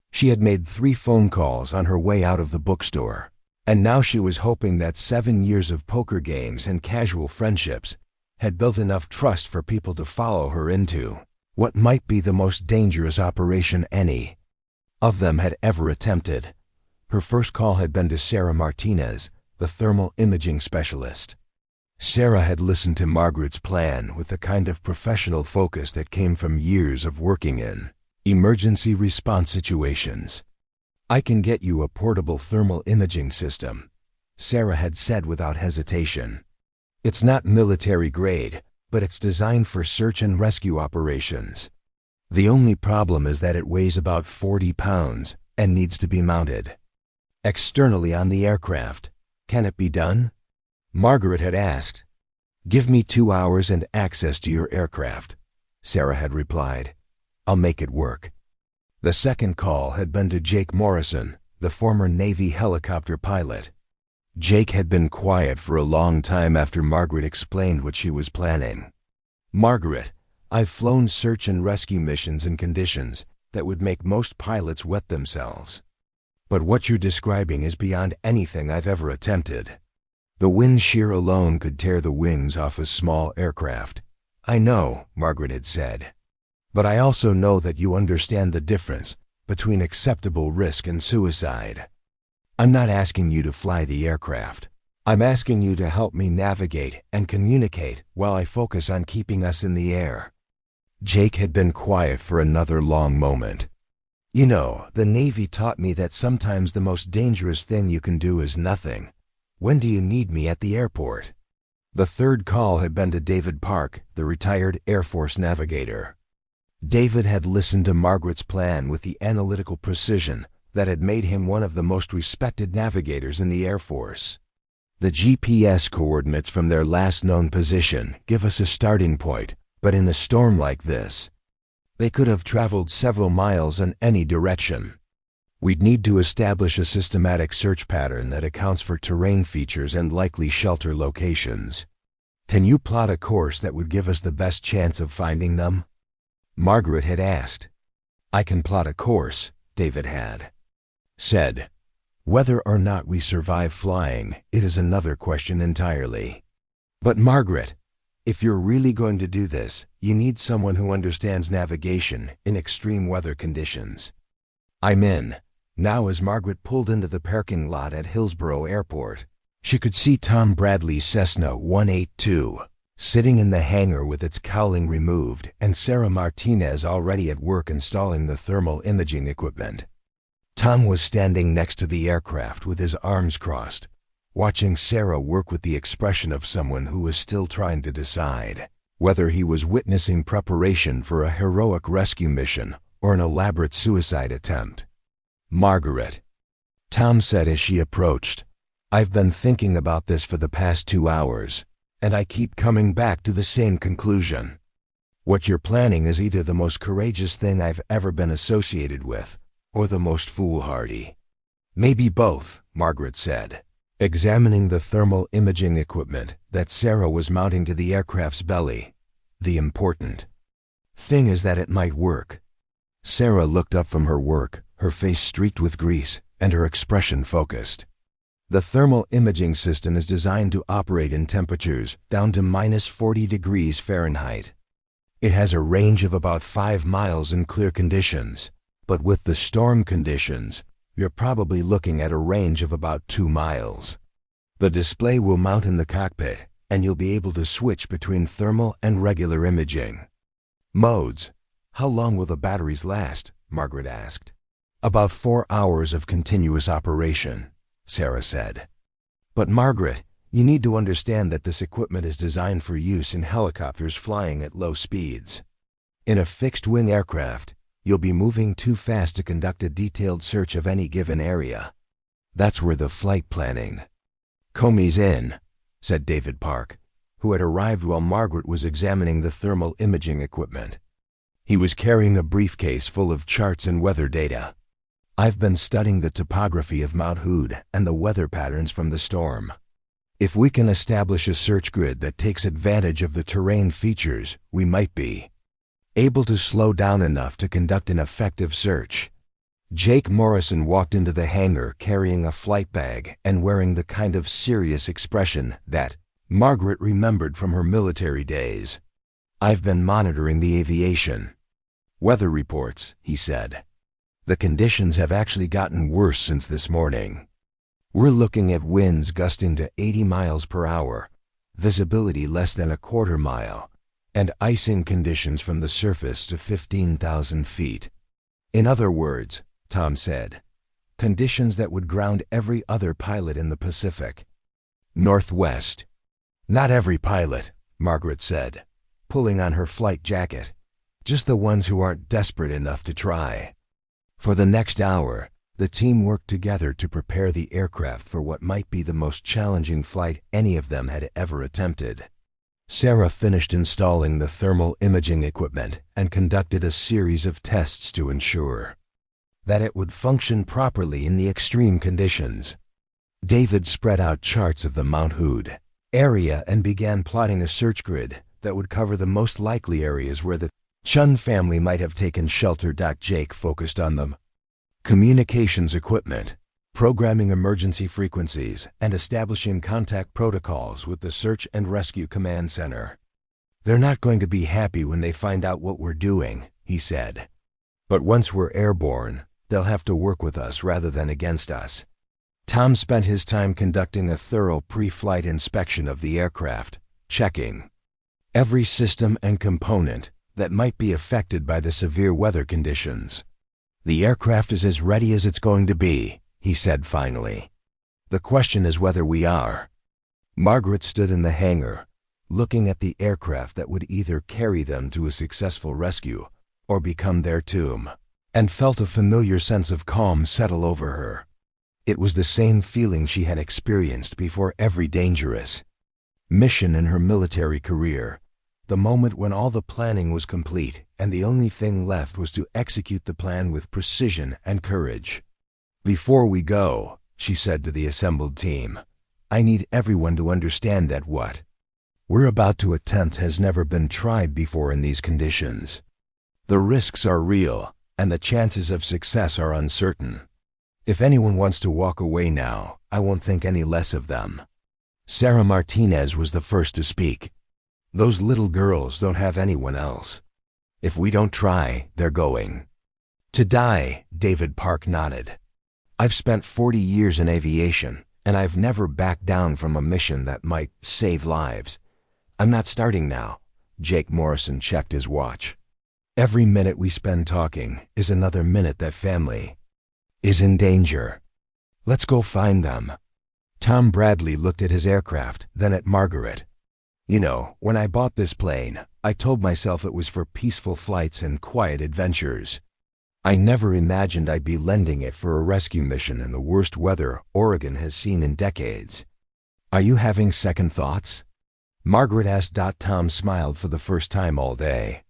She had made 3 phone calls on her way out of the bookstore, and now she was hoping that 7 years of poker games and casual friendships had built enough trust for people to follow her into what might be the most dangerous operation any of them had ever attempted. Her first call had been to Sarah Martinez, the thermal imaging specialist. Sarah had listened to Margaret's plan with the kind of professional focus that came from years of working in emergency response situations. "I can get you a portable thermal imaging system," Sarah had said without hesitation. "It's not military grade, but it's designed for search and rescue operations. The only problem is that it weighs about 40 pounds and needs to be mounted externally on the aircraft. Can it be done?" Margaret had asked. "Give me 2 hours and access to your aircraft," Sarah had replied. "I'll make it work." The second call had been to Jake Morrison, the former Navy helicopter pilot. Jake had been quiet for a long time after Margaret explained what she was planning. "Margaret, I've flown search and rescue missions in conditions that would make most pilots wet themselves. But what you're describing is beyond anything I've ever attempted. The wind shear alone could tear the wings off a small aircraft." "I know," Margaret had said. "But I also know that you understand the difference between acceptable risk and suicide. I'm not asking you to fly the aircraft. I'm asking you to help me navigate and communicate while I focus on keeping us in the air." Jake had been quiet for another long moment. "You know, the Navy taught me that sometimes the most dangerous thing you can do is nothing. When do you need me at the airport?" The third call had been to David Park, the retired Air Force navigator. David had listened to Margaret's plan with the analytical precision that had made him one of the most respected navigators in the Air Force. "The GPS coordinates from their last known position give us a starting point, but in a storm like this, they could have traveled several miles in any direction. We'd need to establish a systematic search pattern that accounts for terrain features and likely shelter locations. Can you plot a course that would give us the best chance of finding them?" Margaret had asked. I can plot a course, David had said. Whether or not we survive flying, it is another question entirely. But Margaret, if you're really going to do this, you need someone who understands navigation in extreme weather conditions. I'm in. Now as Margaret pulled into the parking lot at Hillsborough Airport, she could see Tom Bradley's Cessna 182 sitting in the hangar with its cowling removed and Sarah Martinez already at work installing the thermal imaging equipment. Tom was standing next to the aircraft with his arms crossed, watching Sarah work with the expression of someone who was still trying to decide whether he was witnessing preparation for a heroic rescue mission or an elaborate suicide attempt. Margaret, Tom said as she approached, I've been thinking about this for the past 2 hours, and I keep coming back to the same conclusion. What you're planning is either the most courageous thing I've ever been associated with, or the most foolhardy. Maybe both, Margaret said, examining the thermal imaging equipment that Sarah was mounting to the aircraft's belly. The important thing is that it might work. Sarah looked up from her work, her face streaked with grease, and her expression focused. The thermal imaging system is designed to operate in temperatures down to -40 degrees Fahrenheit. It has a range of about 5 miles in clear conditions, but with the storm conditions, you're probably looking at a range of about 2 miles. The display will mount in the cockpit, and you'll be able to switch between thermal and regular imaging modes. How long will the batteries last? Margaret asked. About 4 hours of continuous operation, Sarah said. But Margaret, you need to understand that this equipment is designed for use in helicopters flying at low speeds. In a fixed-wing aircraft, you'll be moving too fast to conduct a detailed search of any given area. That's where the flight planning comes in, said David Park, who had arrived while Margaret was examining the thermal imaging equipment. He was carrying a briefcase full of charts and weather data. I've been studying the topography of Mount Hood and the weather patterns from the storm. If we can establish a search grid that takes advantage of the terrain features, we might be able to slow down enough to conduct an effective search. Jake Morrison walked into the hangar carrying a flight bag and wearing the kind of serious expression that Margaret remembered from her military days. I've been monitoring the aviation weather reports, he said. The conditions have actually gotten worse since this morning. We're looking at winds gusting to 80 miles per hour, visibility less than a quarter mile, and icing conditions from the surface to 15,000 feet. In other words, Tom said, conditions that would ground every other pilot in the Pacific Northwest. Not every pilot, Margaret said, pulling on her flight jacket. Just the ones who aren't desperate enough to try. For the next hour, the team worked together to prepare the aircraft for what might be the most challenging flight any of them had ever attempted. Sarah finished installing the thermal imaging equipment and conducted a series of tests to ensure that it would function properly in the extreme conditions. David spread out charts of the Mount Hood area and began plotting a search grid that would cover the most likely areas where the Chen family might have taken shelter. Jake focused on the communications equipment, programming emergency frequencies, and establishing contact protocols with the Search and Rescue Command Center. They're not going to be happy when they find out what we're doing, he said. But once we're airborne, they'll have to work with us rather than against us. Tom spent his time conducting a thorough pre-flight inspection of the aircraft, checking every system and component that might be affected by the severe weather conditions. The aircraft is as ready as it's going to be, he said finally. The question is whether we are. Margaret stood in the hangar, looking at the aircraft that would either carry them to a successful rescue or become their tomb, and felt a familiar sense of calm settle over her. It was the same feeling she had experienced before every dangerous mission in her military career. The moment when all the planning was complete and the only thing left was to execute the plan with precision and courage. Before we go, she said to the assembled team, I need everyone to understand that what we're about to attempt has never been tried before in these conditions. The risks are real, and the chances of success are uncertain. If anyone wants to walk away now, I won't think any less of them. Sarah Martinez was the first to speak. Those little girls don't have anyone else. If we don't try, they're going to die, David Park nodded. I've spent 40 years in aviation, and I've never backed down from a mission that might save lives. I'm not starting now. Jake Morrison checked his watch. Every minute we spend talking is another minute that family is in danger. Let's go find them. Tom Bradley looked at his aircraft, then at Margaret. You know, when I bought this plane, I told myself it was for peaceful flights and quiet adventures. I never imagined I'd be lending it for a rescue mission in the worst weather Oregon has seen in decades. Are you having second thoughts? Margaret asked. Tom smiled for the first time all day.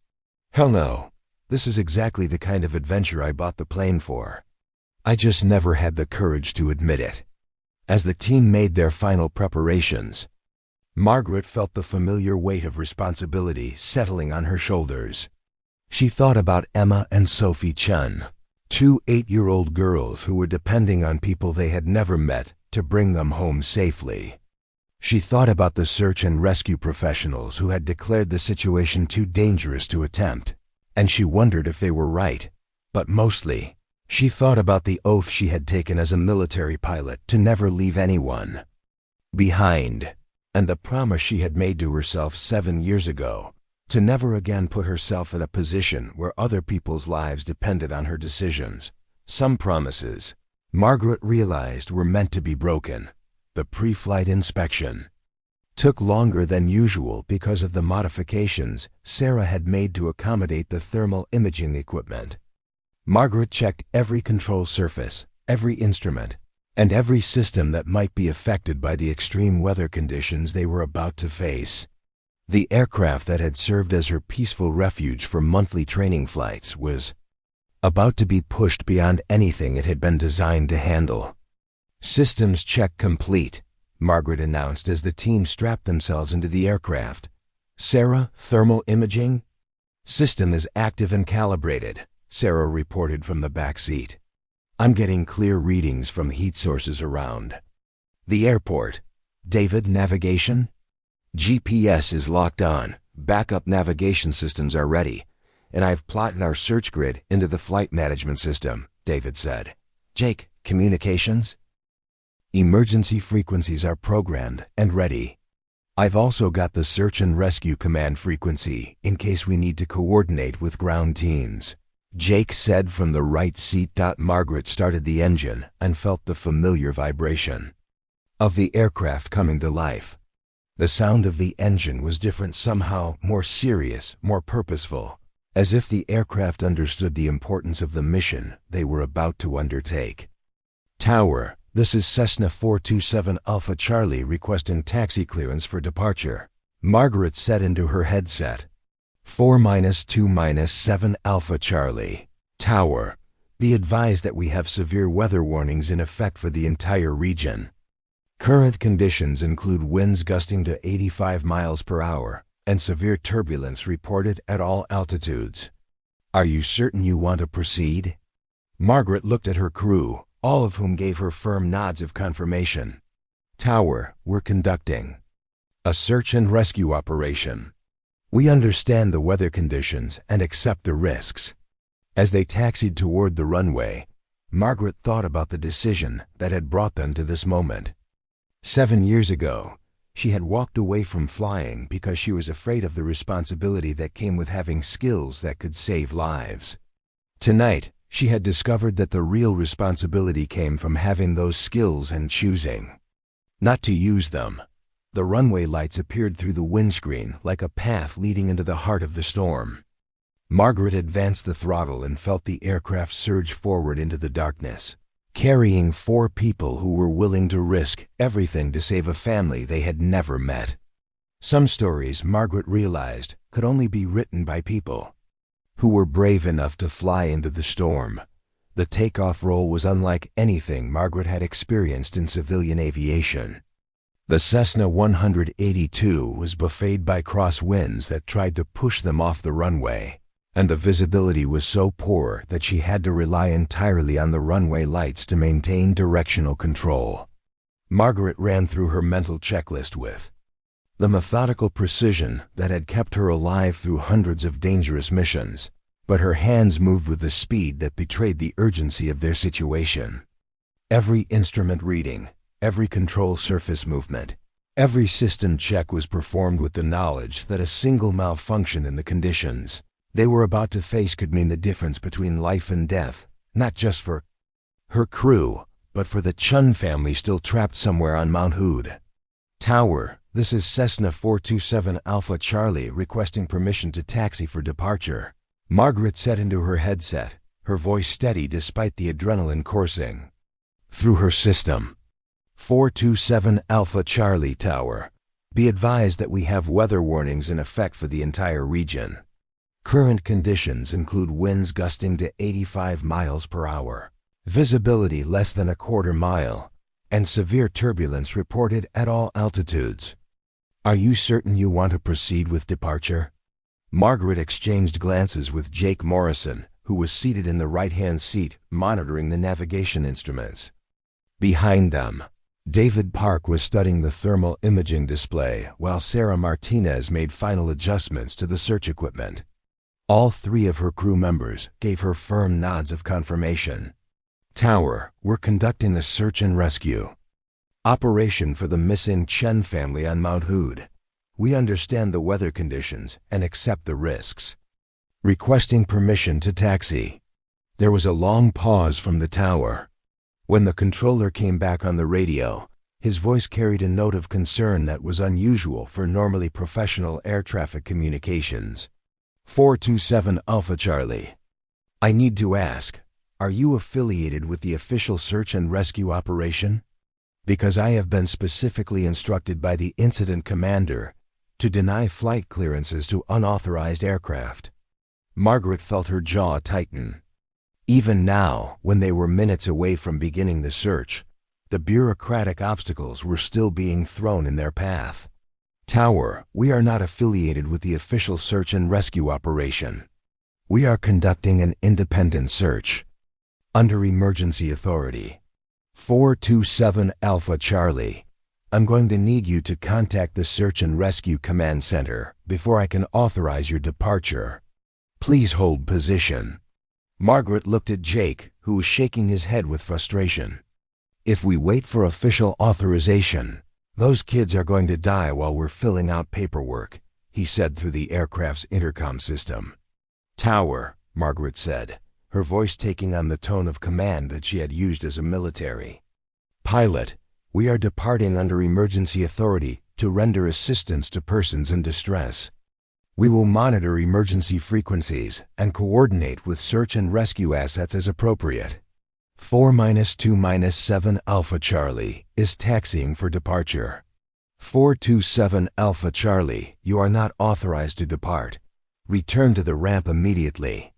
Hell no. This is exactly the kind of adventure I bought the plane for. I just never had the courage to admit it. As the team made their final preparations, Margaret felt the familiar weight of responsibility settling on her shoulders. She thought about Emma and Sophie Chen, two 8-year-old girls who were depending on people they had never met to bring them home safely. She thought about the search and rescue professionals who had declared the situation too dangerous to attempt, and she wondered if they were right. But mostly, she thought about the oath she had taken as a military pilot to never leave anyone behind, and the promise she had made to herself 7 years ago to never again put herself in a position where other people's lives depended on her decisions. Some promises, Margaret realized, were meant to be broken. The pre-flight inspection took longer than usual because of the modifications Sarah had made to accommodate the thermal imaging equipment. Margaret checked every control surface, every instrument, and every system that might be affected by the extreme weather conditions they were about to face. The aircraft that had served as her peaceful refuge for monthly training flights was about to be pushed beyond anything it had been designed to handle. Systems check complete, Margaret announced as the team strapped themselves into the aircraft. Sarah, thermal imaging? System is active and calibrated, Sarah reported from the back seat. I'm getting clear readings from heat sources around the airport. David, navigation? GPS is locked on, backup navigation systems are ready, and I've plotted our search grid into the flight management system, David said. Jake, communications? Emergency frequencies are programmed and ready. I've also got the search and rescue command frequency in case we need to coordinate with ground teams, Jake said from the right seat. Margaret started the engine and felt the familiar vibration of the aircraft coming to life. The sound of the engine was different, somehow more serious, more purposeful, as if the aircraft understood the importance of the mission they were about to undertake. Tower, this is Cessna 427 Alpha Charlie requesting taxi clearance for departure, Margaret said into her headset. 4-2-7 Alpha Charlie. Tower, be advised that we have severe weather warnings in effect for the entire region. Current conditions include winds gusting to 85 miles per hour and severe turbulence reported at all altitudes. Are you certain you want to proceed? Margaret looked at her crew, all of whom gave her firm nods of confirmation. Tower, we're conducting a search and rescue operation. We understand the weather conditions and accept the risks. As they taxied toward the runway, Margaret thought about the decision that had brought them to this moment. 7 years ago, she had walked away from flying because she was afraid of the responsibility that came with having skills that could save lives. Tonight, she had discovered that the real responsibility came from having those skills and choosing not to use them. The runway lights appeared through the windscreen like a path leading into the heart of the storm. Margaret advanced the throttle and felt the aircraft surge forward into the darkness, carrying 4 people who were willing to risk everything to save a family they had never met. Some stories, Margaret realized, could only be written by people who were brave enough to fly into the storm. The takeoff roll was unlike anything Margaret had experienced in civilian aviation. The Cessna 182 was buffeted by crosswinds that tried to push them off the runway. and the visibility was so poor that she had to rely entirely on the runway lights to maintain directional control. Margaret ran through her mental checklist with the methodical precision that had kept her alive through hundreds of dangerous missions, but her hands moved with a speed that betrayed the urgency of their situation. Every instrument reading, every control surface movement, every system check was performed with the knowledge that a single malfunction in the conditions they were about to face could mean the difference between life and death, not just for her crew, but for the Chen family still trapped somewhere on Mount Hood. Tower, this is Cessna 427 Alpha Charlie requesting permission to taxi for departure. Margaret said into her headset, her voice steady despite the adrenaline coursing through her system. 427 Alpha Charlie Tower. Be advised that we have weather warnings in effect for the entire region. Current conditions include winds gusting to 85 miles per hour, visibility less than a quarter mile, and severe turbulence reported at all altitudes. Are you certain you want to proceed with departure? Margaret exchanged glances with Jake Morrison, who was seated in the right-hand seat, monitoring the navigation instruments. Behind them, David Park was studying the thermal imaging display while Sarah Martinez made final adjustments to the search equipment. All three of her crew members gave her firm nods of confirmation. Tower, we're conducting a search and rescue operation for the missing Chen family on Mount Hood. We understand the weather conditions and accept the risks. Requesting permission to taxi. There was a long pause from the tower. When the controller came back on the radio, his voice carried a note of concern that was unusual for normally professional air traffic communications. 427 Alpha Charlie. I need to ask, are you affiliated with the official search and rescue operation? Because I have been specifically instructed by the incident commander to deny flight clearances to unauthorized aircraft. Margaret felt her jaw tighten. Even now, when they were minutes away from beginning the search, the bureaucratic obstacles were still being thrown in their path. Tower, we are not affiliated with the official search and rescue operation. We are conducting an independent search under emergency authority. 427 Alpha Charlie. I'm going to need you to contact the Search and Rescue Command Center before I can authorize your departure. Please hold position. Margaret looked at Jake, who was shaking his head with frustration. If we wait for official authorization, those kids are going to die while we're filling out paperwork, he said through the aircraft's intercom system. Tower, Margaret said, her voice taking on the tone of command that she had used as a military pilot. We are departing under emergency authority to render assistance to persons in distress. We will monitor emergency frequencies and coordinate with search and rescue assets as appropriate. 4-2-7 Alpha Charlie is taxiing for departure. 427 Alpha Charlie, you are not authorized to depart. Return to the ramp immediately.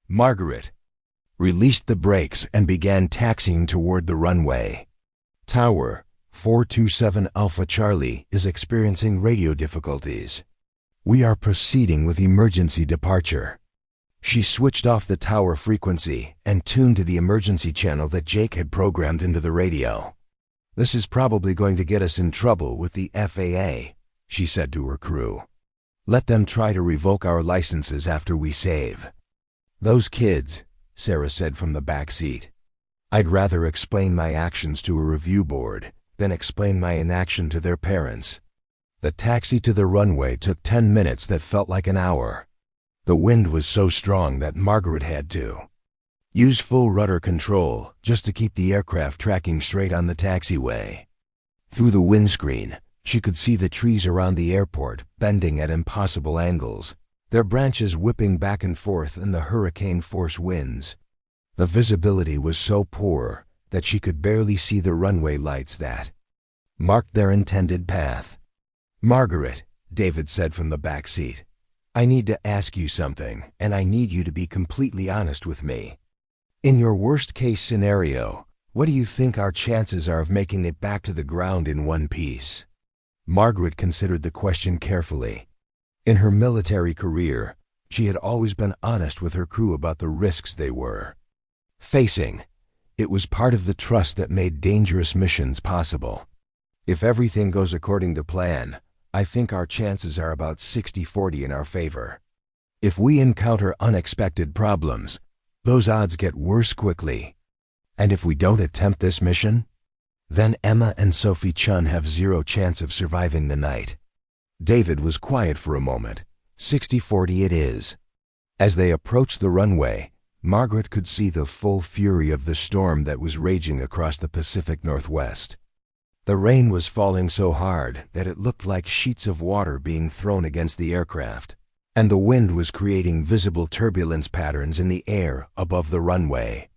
Margaret released the brakes and began taxiing toward the runway. Tower, 427 Alpha Charlie is experiencing radio difficulties. We are proceeding with emergency departure. She switched off the tower frequency and tuned to the emergency channel that Jake had programmed into the radio. This is probably going to get us in trouble with the FAA, she said to her crew. Let them try to revoke our licenses after we save. Those kids, Sarah said from the back seat. I'd rather explain my actions to a review board than explain my inaction to their parents. The taxi to the runway took 10 minutes that felt like an hour. The wind was so strong that Margaret had to use full rudder control just to keep the aircraft tracking straight on the taxiway. Through the windscreen, she could see the trees around the airport bending at impossible angles, their branches whipping back and forth in the hurricane-force winds. The visibility was so poor that she could barely see the runway lights that marked their intended path. Margaret, David said from the back seat, I need to ask you something, and I need you to be completely honest with me. In your worst-case scenario, what do you think our chances are of making it back to the ground in one piece? Margaret considered the question carefully. In her military career, She had always been honest with her crew about the risks they were facing. It was part of the trust that made dangerous missions possible. If everything goes according to plan, I think our chances are about 60-40 in our favor. If we encounter unexpected problems, those odds get worse quickly. And if we don't attempt this mission, then Emma and Sophie Chun have zero chance of surviving the night. David was quiet for a moment. 60-40 it is. As they approached the runway, Margaret could see the full fury of the storm that was raging across the Pacific Northwest. The rain was falling so hard that it looked like sheets of water being thrown against the aircraft, and the wind was creating visible turbulence patterns in the air above the runway.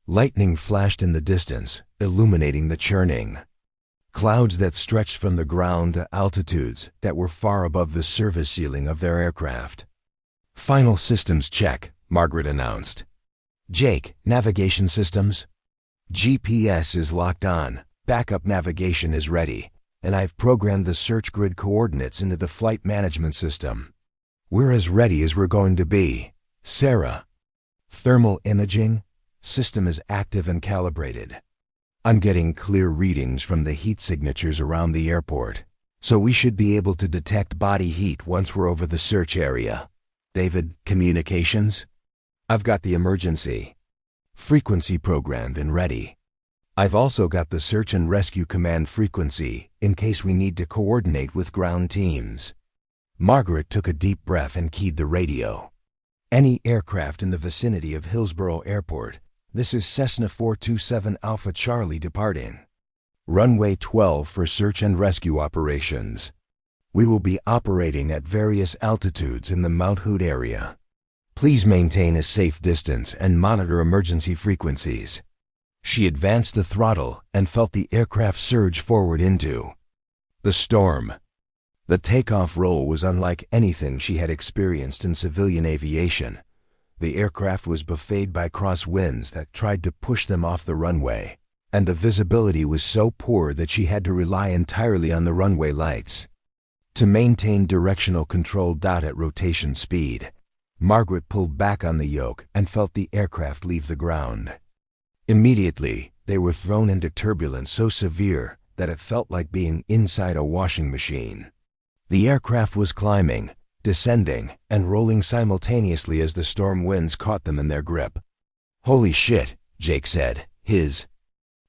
Lightning flashed in the distance, illuminating the churning. Clouds that stretched from the ground to altitudes that were far above the service ceiling of their aircraft. "Final systems check," Margaret announced. "Jake, navigation systems? GPS is locked on, backup navigation is ready, and I've programmed the search grid coordinates into the flight management system. We're as ready as we're going to be. Sarah, thermal imaging? System is active and calibrated. I'm getting clear readings from the heat signatures around the airport, so we should be able to detect body heat once we're over the search area. David, communications? I've got the emergency frequency programmed and ready. I've also got the search and rescue command frequency in case we need to coordinate with ground teams." Margaret took a deep breath and keyed the radio. "Any aircraft in the vicinity of Hillsborough Airport, this is Cessna 427 Alpha Charlie departing. Runway 12 for search and rescue operations. We will be operating at various altitudes in the Mount Hood area. Please maintain a safe distance and monitor emergency frequencies." She advanced the throttle and felt the aircraft surge forward into the storm. The takeoff roll was unlike anything she had experienced in civilian aviation. The aircraft was buffeted by crosswinds that tried to push them off the runway, and the visibility was so poor that she had to rely entirely on the runway lights to maintain directional control. At rotation speed, Margaret pulled back on the yoke and felt the aircraft leave the ground. Immediately, they were thrown into turbulence so severe that it felt like being inside a washing machine. The aircraft was climbing, descending, and rolling simultaneously as the storm winds caught them in their grip. "Holy shit," Jake said, his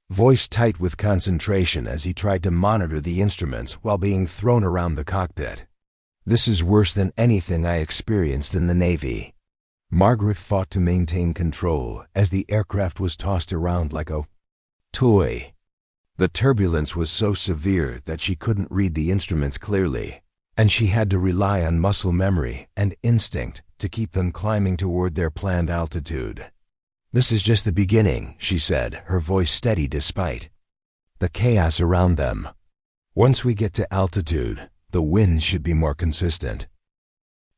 voice tight with concentration as he tried to monitor the instruments while being thrown around the cockpit. "This is worse than anything I experienced in the Navy." Margaret fought to maintain control as the aircraft was tossed around like a toy. The turbulence was so severe that she couldn't read the instruments clearly, and she had to rely on muscle memory and instinct to keep them climbing toward their planned altitude. "This is just the beginning," she said, her voice steady despite the chaos around them. "Once we get to altitude, the winds should be more consistent."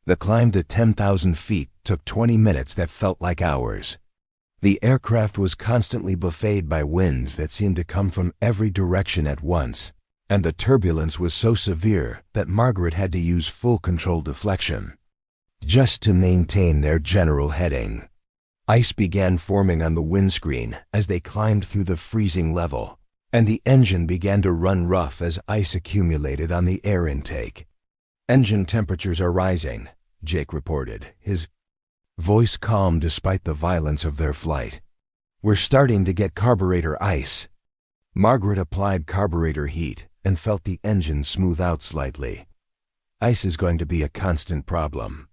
The climb to 10,000 feet took 20 minutes that felt like hours. The aircraft was constantly buffeted by winds that seemed to come from every direction at once, and the turbulence was so severe that Margaret had to use full control deflection just to maintain their general heading. Ice began forming on the windscreen as they climbed through the freezing level, and the engine began to run rough as ice accumulated on the air intake. "Engine temperatures are rising," Jake reported, his voice calm despite the violence of their flight. "We're starting to get carburetor ice." Margaret applied carburetor heat and felt the engine smooth out slightly. "Ice is going to be a constant problem.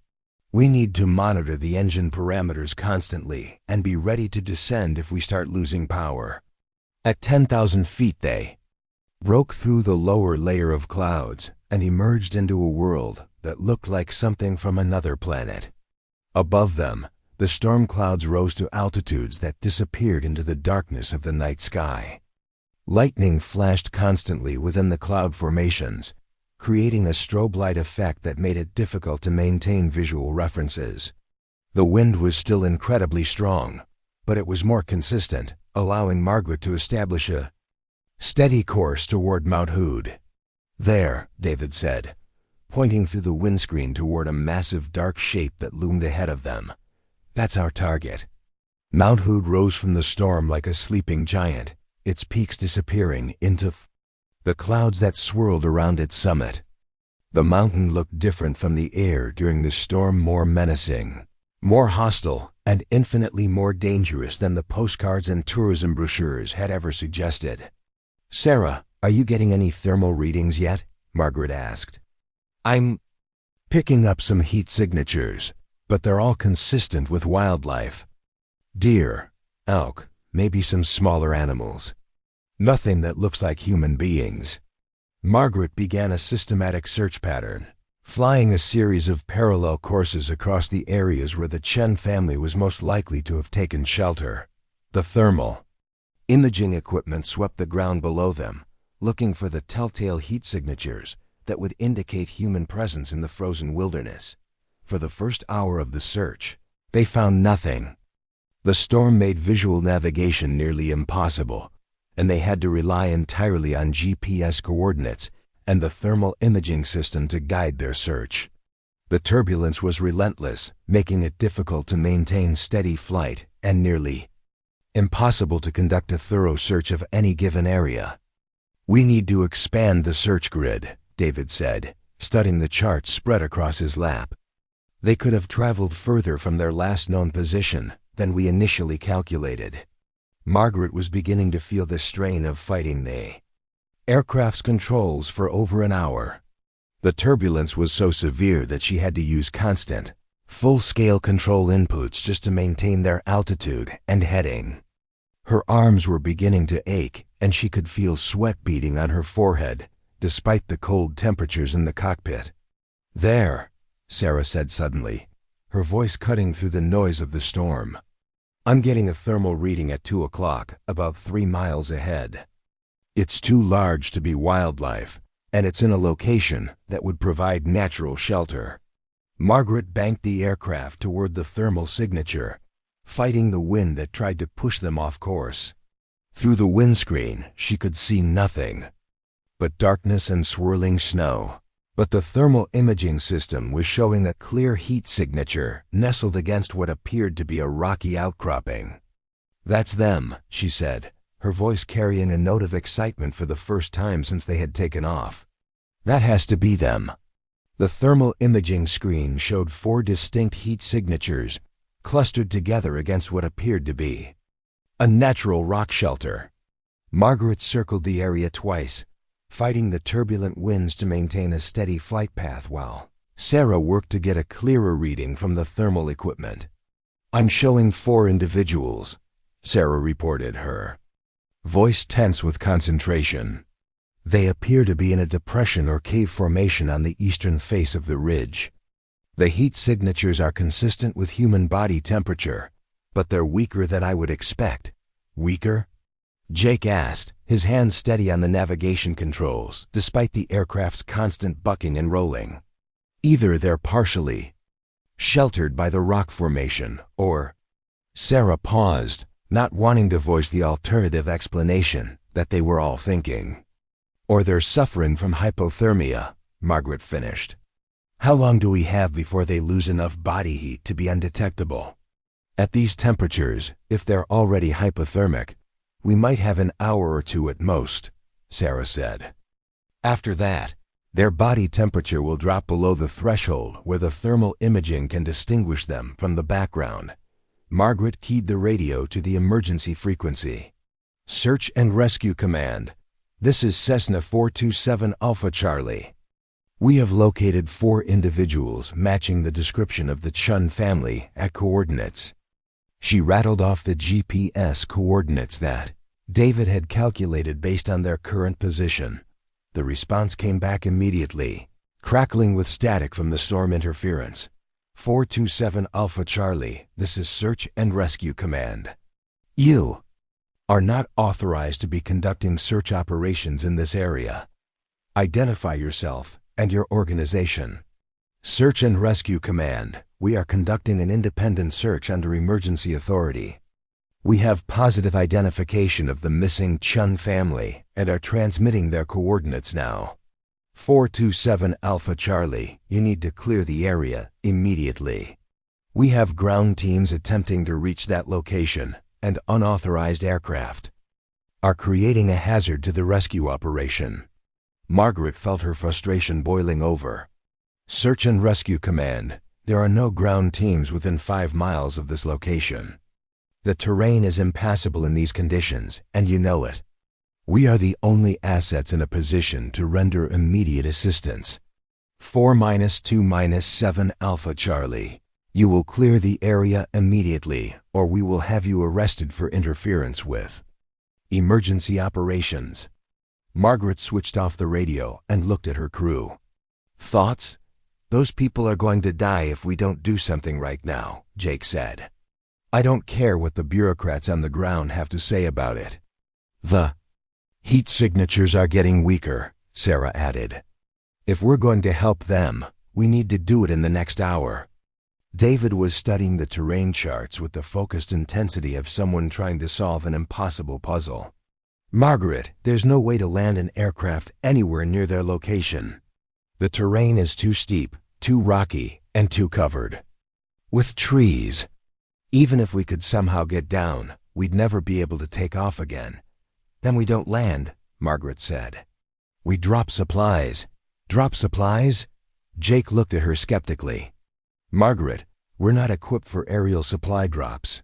We need to monitor the engine parameters constantly and be ready to descend if we start losing power." At 10,000 feet they broke through the lower layer of clouds and emerged into a world that looked like something from another planet. Above them, the storm clouds rose to altitudes that disappeared into the darkness of the night sky. Lightning flashed constantly within the cloud formations, creating a strobe light effect that made it difficult to maintain visual references. The wind was still incredibly strong, but it was more consistent, allowing Margaret to establish a steady course toward Mount Hood. "There," David said. pointing through the windscreen toward a massive dark shape that loomed ahead of them. "That's our target." Mount Hood rose from the storm like a sleeping giant, its peaks disappearing into the clouds that swirled around its summit. The mountain looked different from the air during the storm, more menacing, more hostile, and infinitely more dangerous than the postcards and tourism brochures had ever suggested. "Sarah, are you getting any thermal readings yet?" Margaret asked. "I'm picking up some heat signatures, but they're all consistent with wildlife. Deer, elk, maybe some smaller animals. Nothing that looks like human beings." Margaret began a systematic search pattern, flying a series of parallel courses across the areas where the Chen family was most likely to have taken shelter. The thermal imaging equipment swept the ground below them, looking for the telltale heat signatures that would indicate human presence in the frozen wilderness. For the first hour of the search, they found nothing. The storm made visual navigation nearly impossible, and they had to rely entirely on GPS coordinates and the thermal imaging system to guide their search. The turbulence was relentless, making it difficult to maintain steady flight and nearly impossible to conduct a thorough search of any given area. "We need to expand the search grid," David said, studying the charts spread across his lap. "They could have traveled further from their last known position than we initially calculated." Margaret was beginning to feel the strain of fighting the aircraft's controls for over an hour. The turbulence was so severe that she had to use constant, full-scale control inputs just to maintain their altitude and heading. Her arms were beginning to ache, and she could feel sweat beading on her forehead, despite the cold temperatures in the cockpit. "There," Sarah said suddenly, her voice cutting through the noise of the storm. "I'm getting a thermal reading at 2 o'clock, about 3 miles ahead. It's too large to be wildlife, and it's in a location that would provide natural shelter." Margaret banked the aircraft toward the thermal signature, fighting the wind that tried to push them off course. Through the windscreen, she could see nothing but darkness and swirling snow. But the thermal imaging system was showing a clear heat signature nestled against what appeared to be a rocky outcropping. "That's them," she said, her voice carrying a note of excitement for the first time since they had taken off. "That has to be them." The thermal imaging screen showed 4 distinct heat signatures clustered together against what appeared to be a natural rock shelter. Margaret circled the area twice, fighting the turbulent winds to maintain a steady flight path while Sarah worked to get a clearer reading from the thermal equipment. "I'm showing 4 individuals," Sarah reported, her voice tense with concentration. "They appear to be in a depression or cave formation on the eastern face of the ridge. The heat signatures are consistent with human body temperature, but they're weaker than I would expect." "Weaker?" Jake asked, his hands steady on the navigation controls, despite the aircraft's constant bucking and rolling. "Either they're partially sheltered by the rock formation, or—" Sarah paused, not wanting to voice the alternative explanation that they were all thinking. "Or they're suffering from hypothermia," Margaret finished. "How long do we have before they lose enough body heat to be undetectable?" "At these temperatures, if they're already hypothermic, we might have an hour or 2 at most," Sarah said. "After that, their body temperature will drop below the threshold where the thermal imaging can distinguish them from the background." Margaret keyed the radio to the emergency frequency. "Search and Rescue Command. This is Cessna 427 Alpha Charlie. We have located 4 individuals matching the description of the Chen family at coordinates." She rattled off the GPS coordinates that David had calculated based on their current position. The response came back immediately, crackling with static from the storm interference. 427 Alpha Charlie, this is Search and Rescue Command. You are not authorized to be conducting search operations in this area. Identify yourself and your organization. Search and Rescue Command, we are conducting an independent search under emergency authority. We have positive identification of the missing Chen family and are transmitting their coordinates now. 427 Alpha Charlie, you need to clear the area immediately. We have ground teams attempting to reach that location, and unauthorized aircraft are creating a hazard to the rescue operation. Margaret felt her frustration boiling over. Search and Rescue Command, there are no ground teams within 5 miles of this location. The terrain is impassable in these conditions, and you know it. We are the only assets in a position to render immediate assistance. 4-2-7 Alpha Charlie, you will clear the area immediately, or we will have you arrested for interference with emergency operations. Margaret switched off the radio and looked at her crew. Thoughts? Those people are going to die if we don't do something right now, Jake said. I don't care what the bureaucrats on the ground have to say about it. The heat signatures are getting weaker, Sarah added. If we're going to help them, we need to do it in the next hour. David was studying the terrain charts with the focused intensity of someone trying to solve an impossible puzzle. Margaret, there's no way to land an aircraft anywhere near their location. The terrain is too steep, too rocky, and too covered with trees. Even if we could somehow get down, we'd never be able to take off again. Then we don't land, Margaret said. We drop supplies. Drop supplies? Jake looked at her skeptically. Margaret, we're not equipped for aerial supply drops.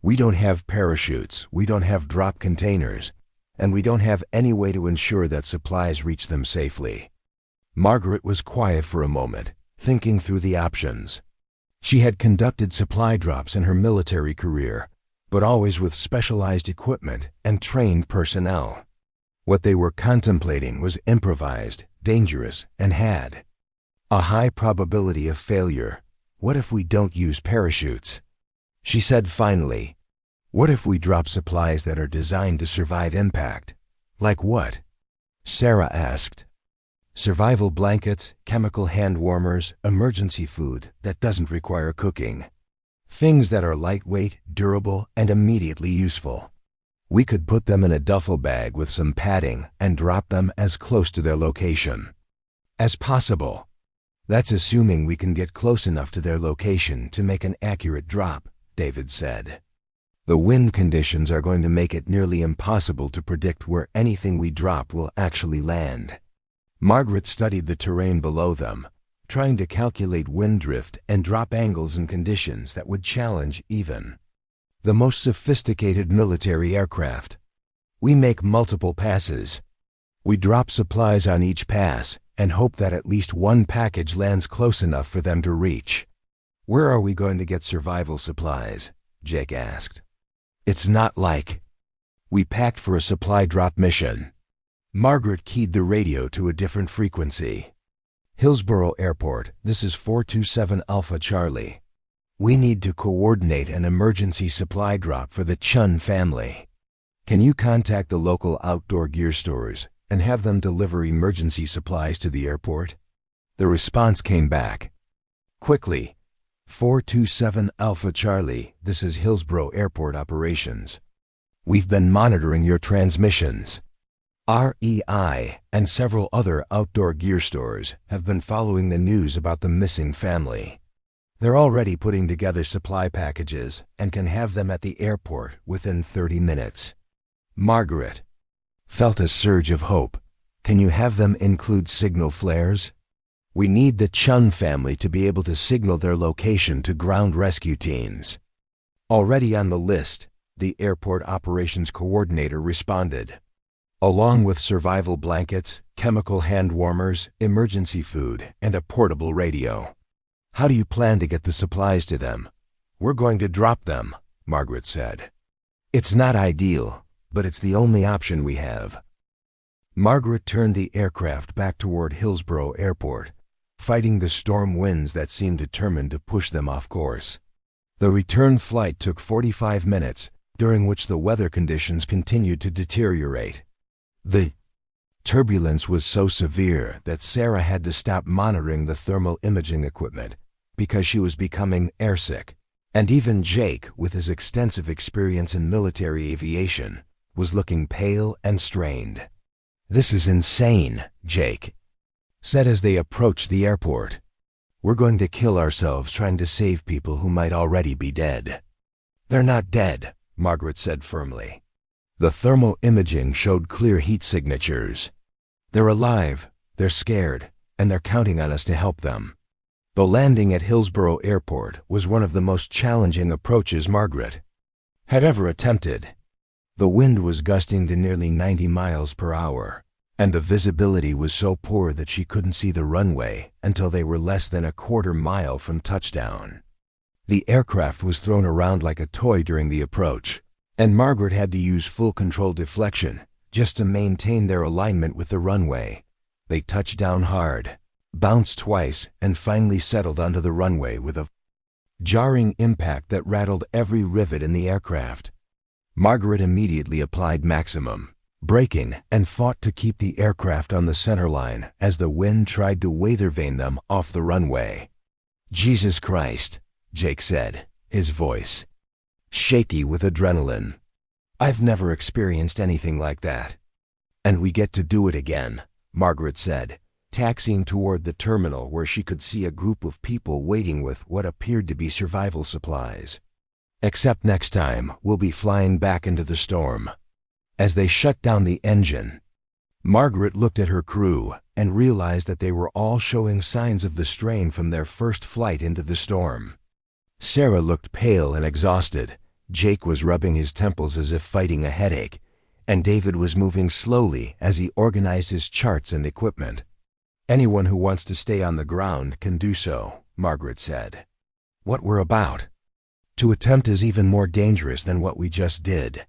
We don't have parachutes, we don't have drop containers, and we don't have any way to ensure that supplies reach them safely. Margaret was quiet for a moment, thinking through the options. She had conducted supply drops in her military career, but always with specialized equipment and trained personnel. What they were contemplating was improvised, dangerous, and had a high probability of failure. What if we don't use parachutes? She said finally, what if we drop supplies that are designed to survive impact? Like what? Sarah asked. Survival blankets, chemical hand warmers, emergency food that doesn't require cooking. Things that are lightweight, durable, and immediately useful. We could put them in a duffel bag with some padding and drop them as close to their location as possible. That's assuming we can get close enough to their location to make an accurate drop, David said. The wind conditions are going to make it nearly impossible to predict where anything we drop will actually land. Margaret studied the terrain below them, trying to calculate wind drift and drop angles and conditions that would challenge even the most sophisticated military aircraft. We make multiple passes. We drop supplies on each pass and hope that at least one package lands close enough for them to reach. Where are we going to get survival supplies? Jake asked. It's not like we packed for a supply drop mission. Margaret keyed the radio to a different frequency. Hillsborough Airport, this is 427 Alpha Charlie. We need to coordinate an emergency supply drop for the Chen family. Can you contact the local outdoor gear stores and have them deliver emergency supplies to the airport? The response came back quickly. 427 Alpha Charlie, this is Hillsborough Airport Operations. We've been monitoring your transmissions. REI and several other outdoor gear stores have been following the news about the missing family. They're already putting together supply packages and can have them at the airport within 30 minutes. Margaret felt a surge of hope. Can you have them include signal flares? We need the Chen family to be able to signal their location to ground rescue teams. Already on the list, the airport operations coordinator responded, along with survival blankets, chemical hand warmers, emergency food, and a portable radio. How do you plan to get the supplies to them? We're going to drop them, Margaret said. It's not ideal, but it's the only option we have. Margaret turned the aircraft back toward Hillsborough Airport, fighting the storm winds that seemed determined to push them off course. The return flight took 45 minutes, during which the weather conditions continued to deteriorate. The turbulence was so severe that Sarah had to stop monitoring the thermal imaging equipment because she was becoming airsick, and even Jake, with his extensive experience in military aviation, was looking pale and strained. This is insane, Jake. said as they approached the airport. "We're going to kill ourselves trying to save people who might already be dead." "They're not dead," Margaret said firmly. The thermal imaging showed clear heat signatures. "They're alive, they're scared, and they're counting on us to help them." The landing at Hillsborough Airport was one of the most challenging approaches Margaret had ever attempted. The wind was gusting to nearly 90 miles per hour, and the visibility was so poor that she couldn't see the runway until they were less than a quarter mile from touchdown. The aircraft was thrown around like a toy during the approach, and Margaret had to use full control deflection just to maintain their alignment with the runway. They touched down hard, bounced twice, and finally settled onto the runway with a jarring impact that rattled every rivet in the aircraft. Margaret immediately applied maximum braking and fought to keep the aircraft on the center line as the wind tried to weather vane them off the runway. "Jesus Christ," Jake said, his voice shaky with adrenaline. "I've never experienced anything like that." "And we get to do it again," Margaret said, taxiing toward the terminal where she could see a group of people waiting with what appeared to be survival supplies. "Except next time, we'll be flying back into the storm." As they shut down the engine, Margaret looked at her crew and realized that they were all showing signs of the strain from their first flight into the storm. Sarah looked pale and exhausted, Jake was rubbing his temples as if fighting a headache, and David was moving slowly as he organized his charts and equipment. "Anyone who wants to stay on the ground can do so," Margaret said. "What we're about to attempt is even more dangerous than what we just did."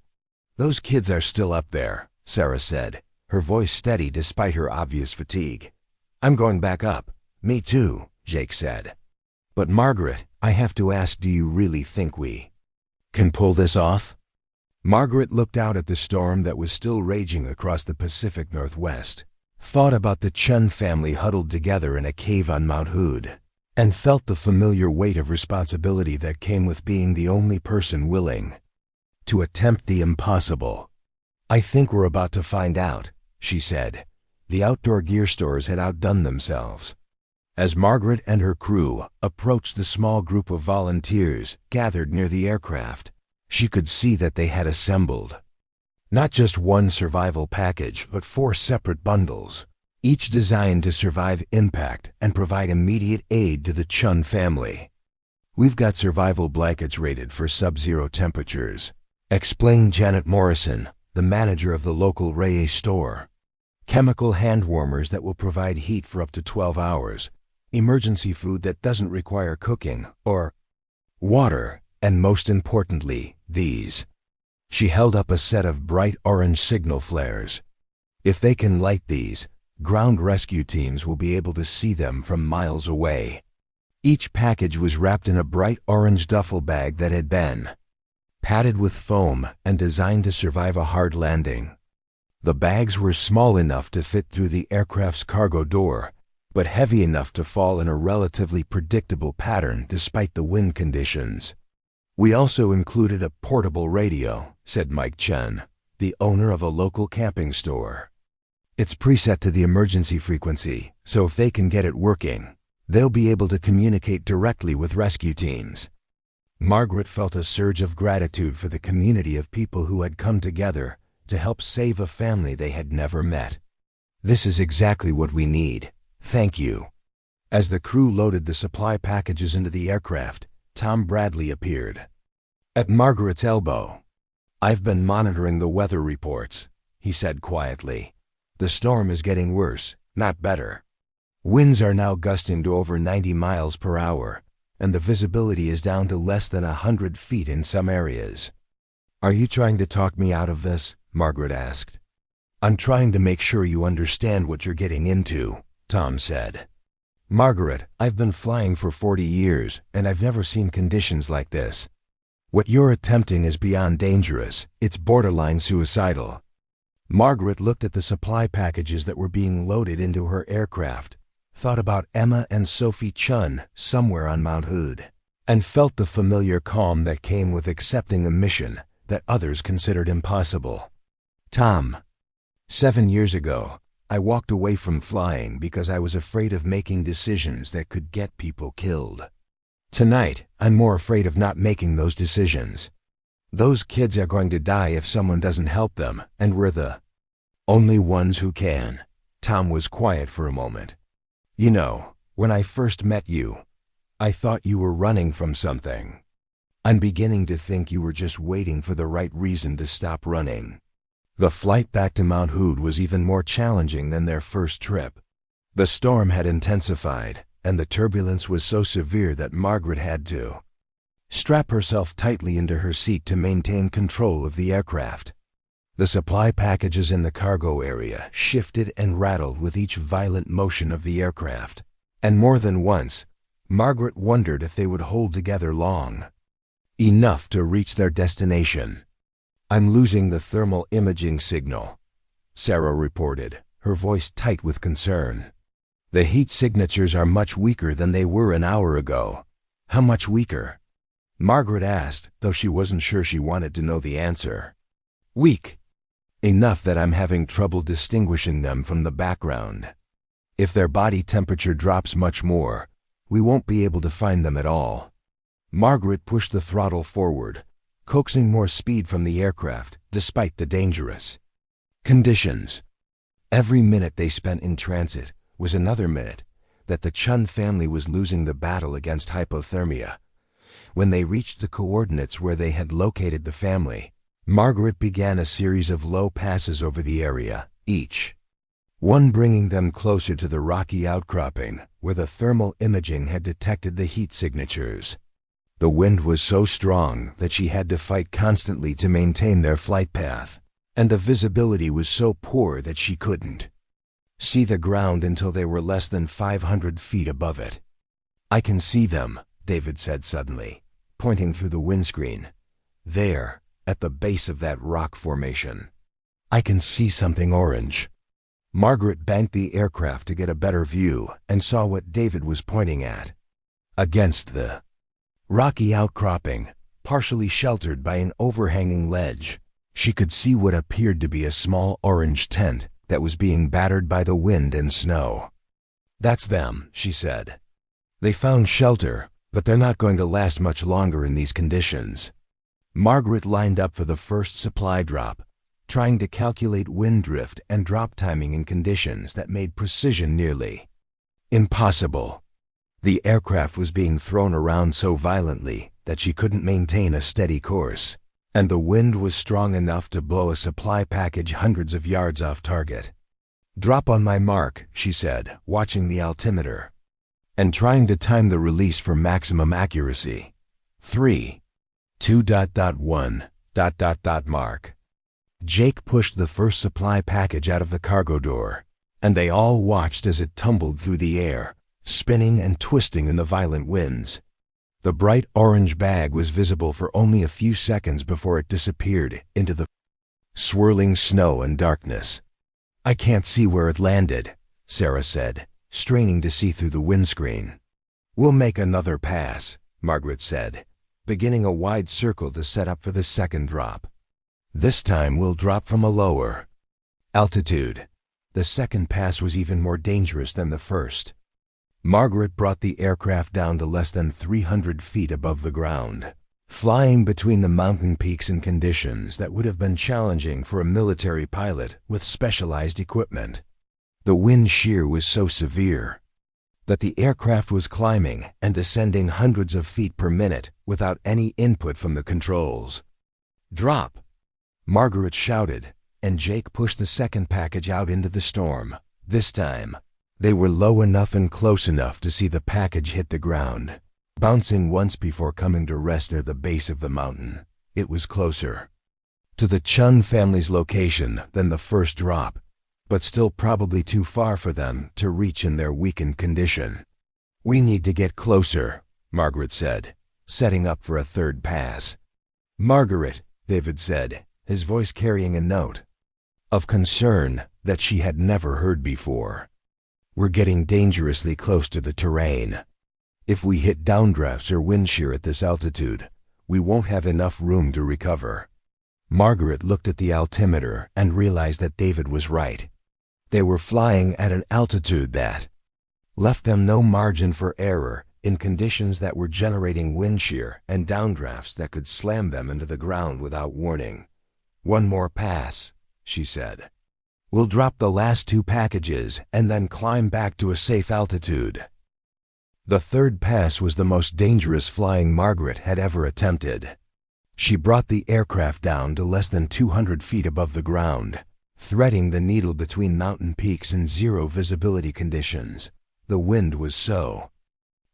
"Those kids are still up there," Sarah said, her voice steady despite her obvious fatigue. "I'm going back up." "Me too," Jake said. "But Margaret, I have to ask, do you really think we can pull this off?" Margaret looked out at the storm that was still raging across the Pacific Northwest, thought about the Chen family huddled together in a cave on Mount Hood, and felt the familiar weight of responsibility that came with being the only person willing to attempt the impossible. "I think we're about to find out," she said. The outdoor gear stores had outdone themselves. As Margaret and her crew approached the small group of volunteers gathered near the aircraft, she could see that they had assembled not just one survival package, but 4 separate bundles, each designed to survive impact and provide immediate aid to the Chen family. "We've got survival blankets rated for sub-zero temperatures," explained Janet Morrison, the manager of the local Reyes store. "Chemical hand warmers that will provide heat for up to 12 hours, emergency food that doesn't require cooking or water, and most importantly, these." She held up a set of bright orange signal flares. "If they can light these, ground rescue teams will be able to see them from miles away." Each package was wrapped in a bright orange duffel bag that had been padded with foam and designed to survive a hard landing. The bags were small enough to fit through the aircraft's cargo door, but heavy enough to fall in a relatively predictable pattern despite the wind conditions. "We also included a portable radio," said Mike Chen, the owner of a local camping store. "It's preset to the emergency frequency, so if they can get it working, they'll be able to communicate directly with rescue teams." Margaret felt a surge of gratitude for the community of people who had come together to help save a family they had never met. "This is exactly what we need. Thank you." As the crew loaded the supply packages into the aircraft, Tom Bradley appeared at Margaret's elbow. "I've been monitoring the weather reports," he said quietly. "The storm is getting worse, not better. Winds are now gusting to over 90 miles per hour, and the visibility is down to less than 100 feet in some areas." "Are you trying to talk me out of this?" Margaret asked. "I'm trying to make sure you understand what you're getting into," Tom said. "Margaret, I've been flying for 40 years, and I've never seen conditions like this. What you're attempting is beyond dangerous. It's borderline suicidal." Margaret looked at the supply packages that were being loaded into her aircraft, thought about Emma and Sophie Chen somewhere on Mount Hood, and felt the familiar calm that came with accepting a mission that others considered impossible. "Tom, 7 years ago, I walked away from flying because I was afraid of making decisions that could get people killed. Tonight, I'm more afraid of not making those decisions. Those kids are going to die if someone doesn't help them, and we're the only ones who can." Tom was quiet for a moment. "You know, when I first met you, I thought you were running from something. I'm beginning to think you were just waiting for the right reason to stop running." The flight back to Mount Hood was even more challenging than their first trip. The storm had intensified, and the turbulence was so severe that Margaret had to strap herself tightly into her seat to maintain control of the aircraft. The supply packages in the cargo area shifted and rattled with each violent motion of the aircraft, and more than once, Margaret wondered if they would hold together long enough to reach their destination. "I'm losing the thermal imaging signal," Sarah reported, her voice tight with concern. "The heat signatures are much weaker than they were an hour ago." "How much weaker?" Margaret asked, though she wasn't sure she wanted to know the answer. "Weak. Enough that I'm having trouble distinguishing them from the background. If their body temperature drops much more, we won't be able to find them at all." Margaret pushed the throttle forward, coaxing more speed from the aircraft, despite the dangerous conditions. Every minute they spent in transit was another minute that the Chen family was losing the battle against hypothermia. When they reached the coordinates where they had located the family, Margaret began a series of low passes over the area, each one bringing them closer to the rocky outcropping where the thermal imaging had detected the heat signatures. The wind was so strong that she had to fight constantly to maintain their flight path, and the visibility was so poor that she couldn't see the ground until they were less than 500 feet above it. "I can see them," David said suddenly, pointing through the windscreen. "There, at the base of that rock formation. I can see something orange." Margaret banked the aircraft to get a better view and saw what David was pointing at. Against the rocky outcropping, partially sheltered by an overhanging ledge, she could see what appeared to be a small orange tent that was being battered by the wind and snow. "That's them," she said. "They found shelter, but they're not going to last much longer in these conditions." Margaret lined up for the first supply drop, trying to calculate wind drift and drop timing in conditions that made precision nearly impossible. The aircraft was being thrown around so violently that she couldn't maintain a steady course, and the wind was strong enough to blow a supply package hundreds of yards off target. "Drop on my mark," she said, watching the altimeter and trying to time the release for maximum accuracy. 3, 2.1, ... mark. Jake pushed the first supply package out of the cargo door, and they all watched as it tumbled through the air, spinning and twisting in the violent winds. The bright orange bag was visible for only a few seconds before it disappeared into the swirling snow and darkness. "I can't see where it landed," Sarah said, straining to see through the windscreen. "We'll make another pass," Margaret said, beginning a wide circle to set up for the second drop. "This time we'll drop from a lower altitude." The second pass was even more dangerous than the first. Margaret brought the aircraft down to less than 300 feet above the ground, flying between the mountain peaks in conditions that would have been challenging for a military pilot with specialized equipment. The wind shear was so severe that the aircraft was climbing and descending hundreds of feet per minute without any input from the controls. "Drop!" Margaret shouted, and Jake pushed the second package out into the storm. This time, they were low enough and close enough to see the package hit the ground, bouncing once before coming to rest near the base of the mountain. It was closer to the Chen family's location than the first drop, but still probably too far for them to reach in their weakened condition. "We need to get closer," Margaret said, setting up for a third pass. "Margaret," David said, his voice carrying a note of concern that she had never heard before. "We're getting dangerously close to the terrain. If we hit downdrafts or wind shear at this altitude, we won't have enough room to recover." Margaret looked at the altimeter and realized that David was right. They were flying at an altitude that left them no margin for error in conditions that were generating wind shear and downdrafts that could slam them into the ground without warning. "One more pass," she said. "We'll drop the last 2 packages and then climb back to a safe altitude." The third pass was the most dangerous flying Margaret had ever attempted. She brought the aircraft down to less than 200 feet above the ground, threading the needle between mountain peaks in zero visibility conditions. The wind was so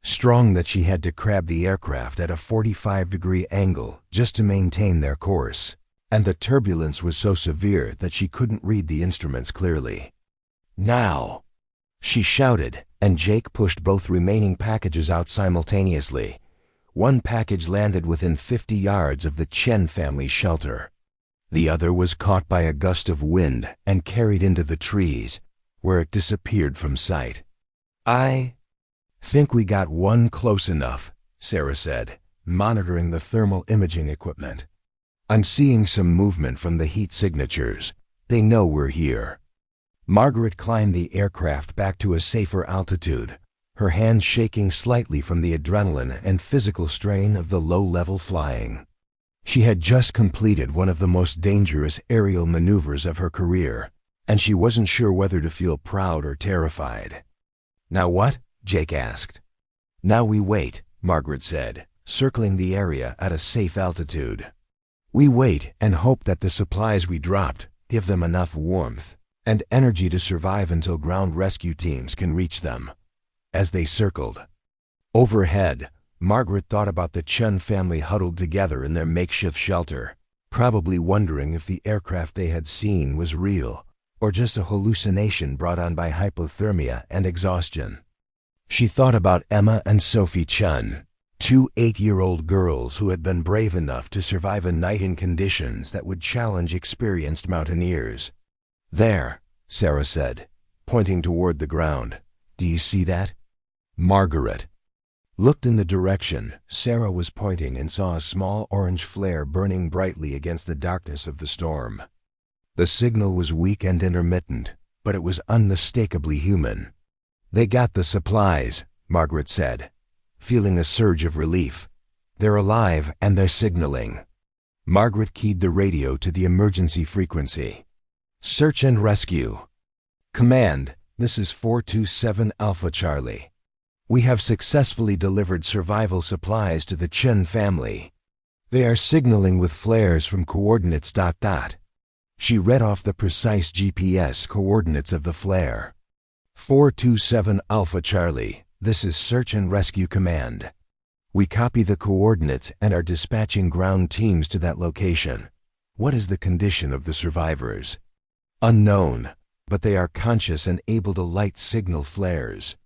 strong that she had to crab the aircraft at a 45-degree angle just to maintain their course, and the turbulence was so severe that she couldn't read the instruments clearly. "Now!" she shouted, and Jake pushed both remaining packages out simultaneously. One package landed within 50 yards of the Chen family's shelter. The other was caught by a gust of wind and carried into the trees, where it disappeared from sight. "I think we got one close enough," Sarah said, monitoring the thermal imaging equipment. "I'm seeing some movement from the heat signatures. They know we're here." Margaret climbed the aircraft back to a safer altitude, her hands shaking slightly from the adrenaline and physical strain of the low-level flying. She had just completed one of the most dangerous aerial maneuvers of her career, and she wasn't sure whether to feel proud or terrified. "Now what?" Jake asked. "Now we wait," Margaret said, circling the area at a safe altitude. "We wait and hope that the supplies we dropped give them enough warmth and energy to survive until ground rescue teams can reach them." As they circled overhead, Margaret thought about the Chen family huddled together in their makeshift shelter, probably wondering if the aircraft they had seen was real or just a hallucination brought on by hypothermia and exhaustion. She thought about Emma and Sophie Chen, 2 8-year-old girls who had been brave enough to survive a night in conditions that would challenge experienced mountaineers. "There," Sarah said, pointing toward the ground. "Do you see that?" Margaret looked in the direction Sarah was pointing and saw a small orange flare burning brightly against the darkness of the storm. The signal was weak and intermittent, but it was unmistakably human. "They got the supplies," Margaret said, feeling a surge of relief. "They're alive and they're signaling." Margaret keyed the radio to the emergency frequency. "Search and rescue. Command, this is 427 Alpha Charlie. We have successfully delivered survival supplies to the Chen family. They are signaling with flares from coordinates ... She read off the precise GPS coordinates of the flare. 427 Alpha Charlie, this is Search and Rescue Command. We copy the coordinates and are dispatching ground teams to that location. What is the condition of the survivors?" "Unknown, but they are conscious and able to light signal flares.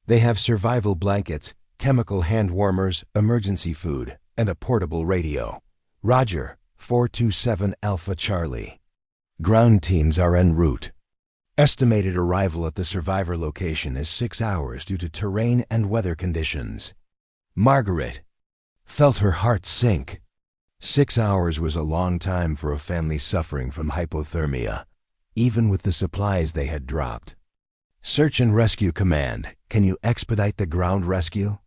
They have survival blankets, chemical hand warmers, emergency food, and a portable radio. Roger, 427 Alpha Charlie. Ground teams are en route. Estimated arrival at the survivor location is 6 hours due to terrain and weather conditions." Margaret felt her heart sink. 6 hours was a long time for a family suffering from hypothermia, even with the supplies they had dropped. "Search and Rescue Command, can you expedite the ground rescue?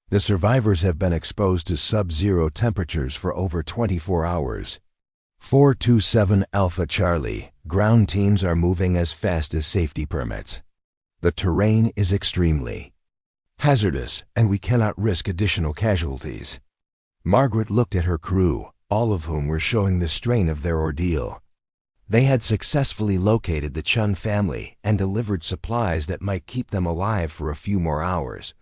The survivors have been exposed to sub-zero temperatures for over 24 hours. 427 Alpha Charlie, ground teams are moving as fast as safety permits. The terrain is extremely hazardous, and we cannot risk additional casualties." Margaret looked at her crew, all of whom were showing the strain of their ordeal. They had successfully located the Chen family and delivered supplies that might keep them alive for a few more hours,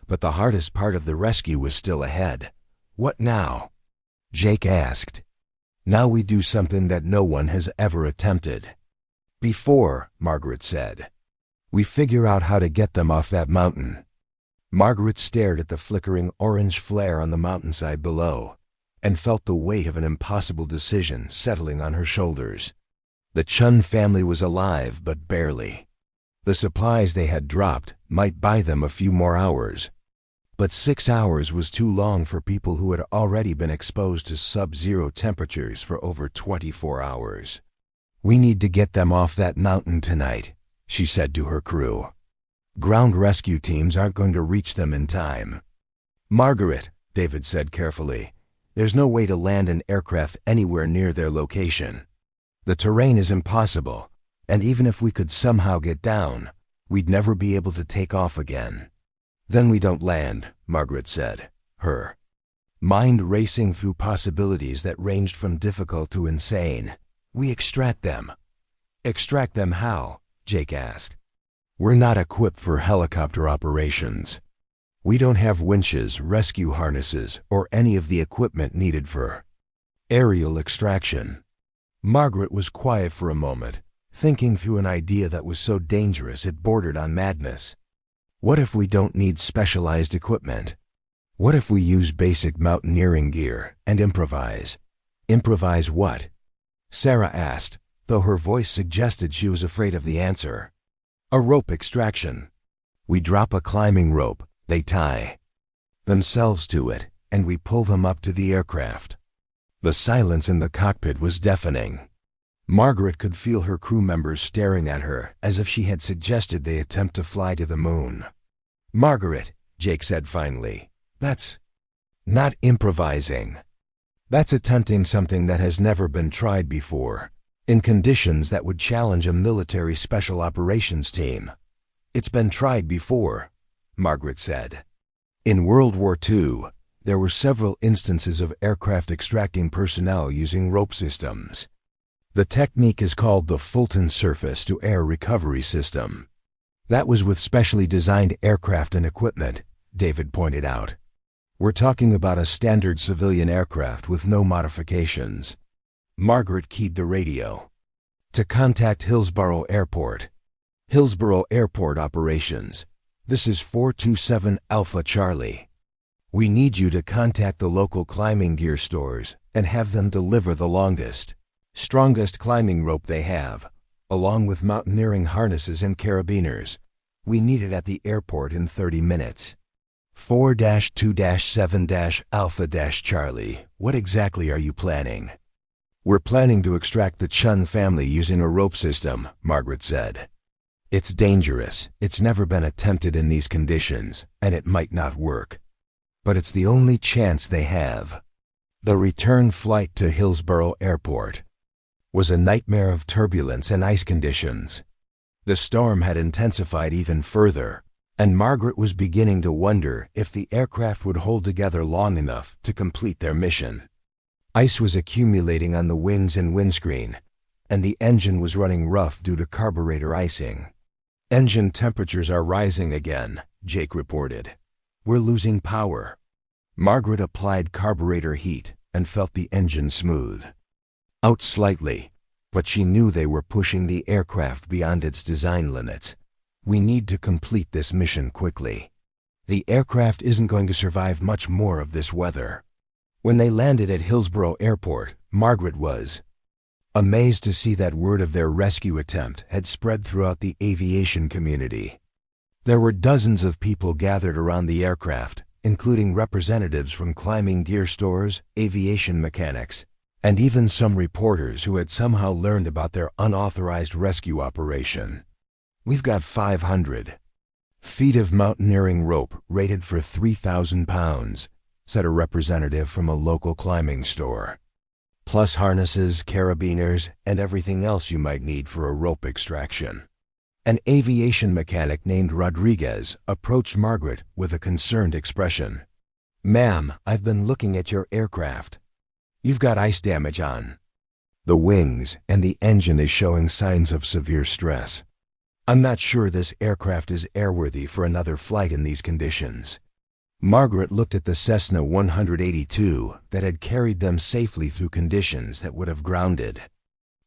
but the hardest part of the rescue was still ahead. "What now?" Jake asked. "Now we do something that no one has ever attempted before," Margaret said. "We figure out how to get them off that mountain." Margaret stared at the flickering orange flare on the mountainside below and felt the weight of an impossible decision settling on her shoulders. The Chen family was alive, but barely. The supplies they had dropped might buy them a few more hours, but 6 hours was too long for people who had already been exposed to sub-zero temperatures for over 24 hours. "We need to get them off that mountain tonight," she said to her crew. Ground rescue teams aren't going to reach them in time. Margaret, David said carefully, there's no way to land an aircraft anywhere near their location. The terrain is impossible, and even if we could somehow get down, we'd never be able to take off again. Then we don't land, Margaret said, her mind racing through possibilities that ranged from difficult to insane. We extract them. Extract them how? Jake asked. We're not equipped for helicopter operations. We don't have winches, rescue harnesses, or any of the equipment needed for aerial extraction. Margaret was quiet for a moment, thinking through an idea that was so dangerous it bordered on madness. What if we don't need specialized equipment? What if we use basic mountaineering gear and improvise? Improvise what? Sarah asked, though her voice suggested she was afraid of the answer. A rope extraction. We drop a climbing rope, they tie themselves to it, and we pull them up to the aircraft. The silence in the cockpit was deafening. Margaret could feel her crew members staring at her as if she had suggested they attempt to fly to the moon. Margaret, Jake said finally, that's not improvising. That's attempting something that has never been tried before, in conditions that would challenge a military special operations team. It's been tried before, Margaret said. In World War II, there were several instances of aircraft extracting personnel using rope systems. The technique is called the Fulton surface-to-air recovery system. That was with specially designed aircraft and equipment, David pointed out. We're talking about a standard civilian aircraft with no modifications. Margaret keyed the radio. To contact Hillsborough Airport. Hillsborough Airport operations. This is 427 Alpha Charlie. We need you to contact the local climbing gear stores and have them deliver the longest, strongest climbing rope they have, along with mountaineering harnesses and carabiners. We need it at the airport in 30 minutes. 4-2-7- Alpha-Charlie, what exactly are you planning? We're planning to extract the Chen family using a rope system, Margaret said. It's dangerous. It's never been attempted in these conditions, and it might not work. But it's the only chance they have. The return flight to Hillsborough Airport was a nightmare of turbulence and ice conditions. The storm had intensified even further, and Margaret was beginning to wonder if the aircraft would hold together long enough to complete their mission. Ice was accumulating on the wings and windscreen, and the engine was running rough due to carburetor icing. Engine temperatures are rising again, Jake reported. We're losing power. Margaret applied carburetor heat and felt the engine smooth out slightly, but she knew they were pushing the aircraft beyond its design limits. We need to complete this mission quickly. The aircraft isn't going to survive much more of this weather. When they landed at Hillsborough Airport, Margaret was amazed to see that word of their rescue attempt had spread throughout the aviation community. There were dozens of people gathered around the aircraft, including representatives from climbing gear stores, aviation mechanics, and even some reporters who had somehow learned about their unauthorized rescue operation. We've got 500 feet of mountaineering rope rated for 3,000 pounds, said a representative from a local climbing store. Plus harnesses, carabiners, and everything else you might need for a rope extraction. An aviation mechanic named Rodriguez approached Margaret with a concerned expression. Ma'am, I've been looking at your aircraft. You've got ice damage on the wings, and the engine is showing signs of severe stress. I'm not sure this aircraft is airworthy for another flight in these conditions. Margaret looked at the Cessna 182 that had carried them safely through conditions that would have grounded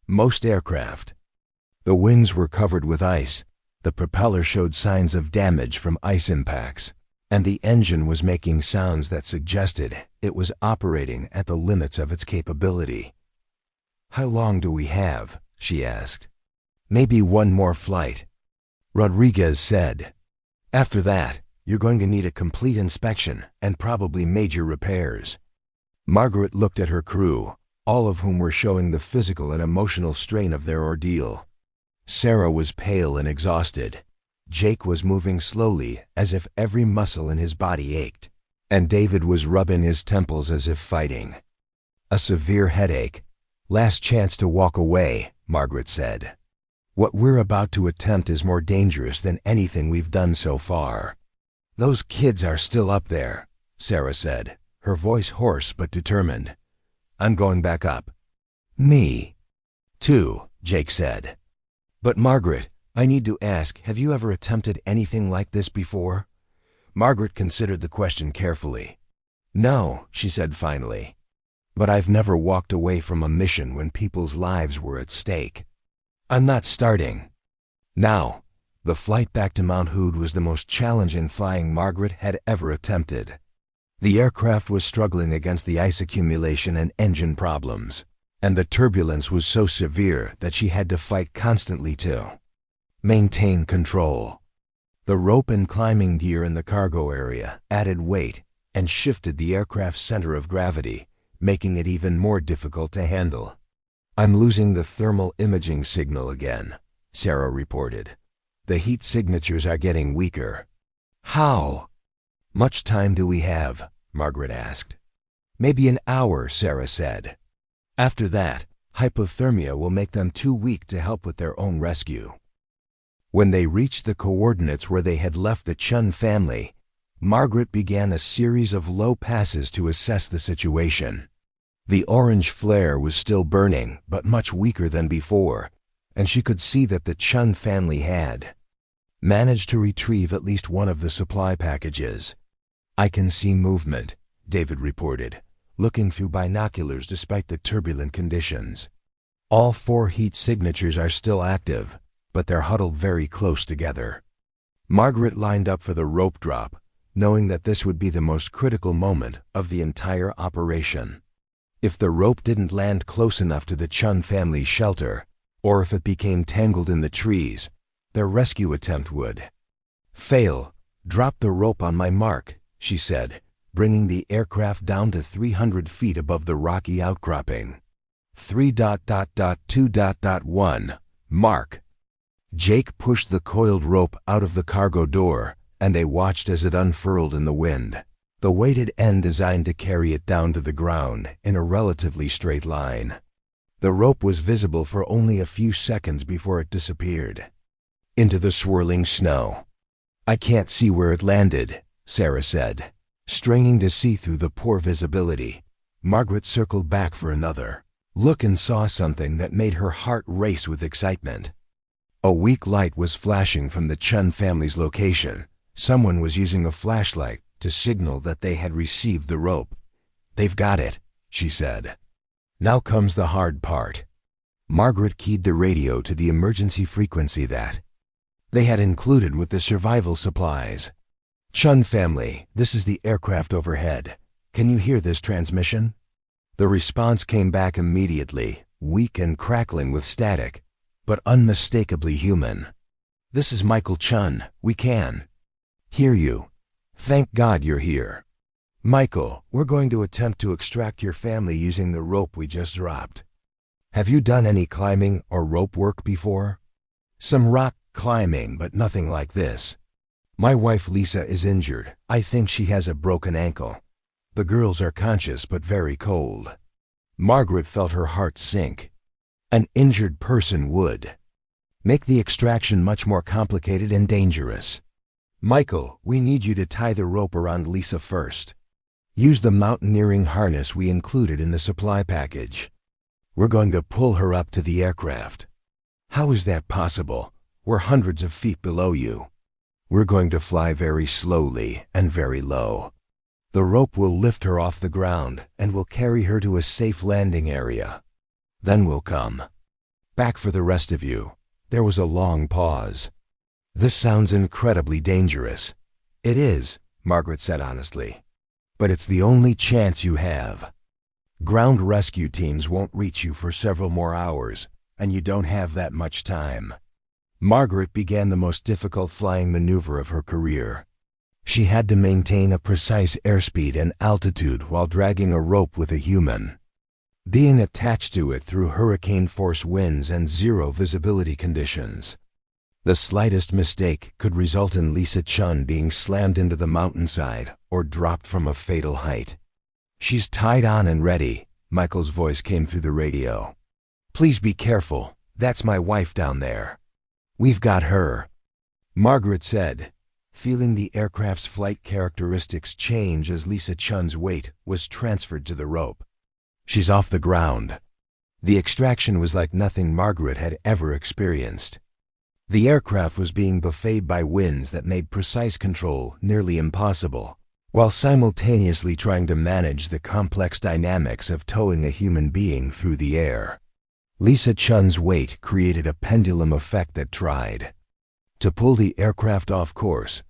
most aircraft. The wings were covered with ice, the propeller showed signs of damage from ice impacts, and the engine was making sounds that suggested it was operating at the limits of its capability. How long do we have? She asked. Maybe one more flight, Rodriguez said. After that, you're going to need a complete inspection and probably major repairs. Margaret looked at her crew, all of whom were showing the physical and emotional strain of their ordeal. Sarah was pale and exhausted. Jake was moving slowly, as if every muscle in his body ached, and David was rubbing his temples as if fighting. A severe headache. Last chance to walk away, Margaret said. What we're about to attempt is more dangerous than anything we've done so far. Those kids are still up there, Sarah said, her voice hoarse but determined. I'm going back up. Me, too, Jake said. But Margaret, I need to ask, have you ever attempted anything like this before? Margaret considered the question carefully. No, she said finally. But I've never walked away from a mission when people's lives were at stake. I'm not starting. Now, the flight back to Mount Hood was the most challenging flying Margaret had ever attempted. The aircraft was struggling against the ice accumulation and engine problems, and the turbulence was so severe that she had to fight constantly to maintain control. The rope and climbing gear in the cargo area added weight and shifted the aircraft's center of gravity, making it even more difficult to handle. I'm losing the thermal imaging signal again, Sarah reported. The heat signatures are getting weaker. How much time do we have? Margaret asked. Maybe an hour, Sarah said. After that, hypothermia will make them too weak to help with their own rescue. When they reached the coordinates where they had left the Chen family, Margaret began a series of low passes to assess the situation. The orange flare was still burning, but much weaker than before, and she could see that the Chen family had managed to retrieve at least one of the supply packages. I can see movement, David reported, looking through binoculars despite the turbulent conditions. All 4 heat signatures are still active, but they're huddled very close together. Margaret lined up for the rope drop, knowing that this would be the most critical moment of the entire operation. If the rope didn't land close enough to the Chen family's shelter, or if it became tangled in the trees, their rescue attempt would fail. Drop the rope on my mark, she said, bringing the aircraft down to 300 feet above the rocky outcropping. 3.2.1, mark. Jake pushed the coiled rope out of the cargo door, and they watched as it unfurled in the wind, the weighted end designed to carry it down to the ground in a relatively straight line. The rope was visible for only a few seconds before it disappeared into the swirling snow. I can't see where it landed, Sarah said, straining to see through the poor visibility. Margaret circled back for another look and saw something that made her heart race with excitement. A weak light was flashing from the Chen family's location. Someone was using a flashlight to signal that they had received the rope. They've got it, she said. Now comes the hard part. Margaret keyed the radio to the emergency frequency that they had included with the survival supplies. Chen family, this is the aircraft overhead. Can you hear this transmission? The response came back immediately, weak and crackling with static, but unmistakably human. This is Michael Chen. We can hear you. Thank God you're here. Michael, we're going to attempt to extract your family using the rope we just dropped. Have you done any climbing or rope work before? Some rock climbing, but nothing like this. My wife Lisa is injured. I think she has a broken ankle. The girls are conscious but very cold. Margaret felt her heart sink. An injured person would make the extraction much more complicated and dangerous. Michael, we need you to tie the rope around Lisa first. Use the mountaineering harness we included in the supply package. We're going to pull her up to the aircraft. How is that possible? We're hundreds of feet below you. We're going to fly very slowly and very low. The rope will lift her off the ground and will carry her to a safe landing area. Then we'll come back for the rest of you. There was a long pause. This sounds incredibly dangerous. It is, Margaret said honestly. But it's the only chance you have. Ground rescue teams won't reach you for several more hours, and you don't have that much time. Margaret began the most difficult flying maneuver of her career. She had to maintain a precise airspeed and altitude while dragging a rope with a human. being attached to it through hurricane-force winds and zero visibility conditions. The slightest mistake could result in Lisa Chen being slammed into the mountainside or dropped from a fatal height. "She's tied on and ready," Michael's voice came through the radio. "Please be careful, that's my wife down there. We've got her," Margaret said, feeling the aircraft's flight characteristics change as Lisa Chen's weight was transferred to the rope. "She's off the ground." The extraction was like nothing Margaret had ever experienced. The aircraft was being buffeted by winds that made precise control nearly impossible, while simultaneously trying to manage the complex dynamics of towing a human being through the air. Lisa Chen's weight created a pendulum effect that tried to pull the aircraft off course,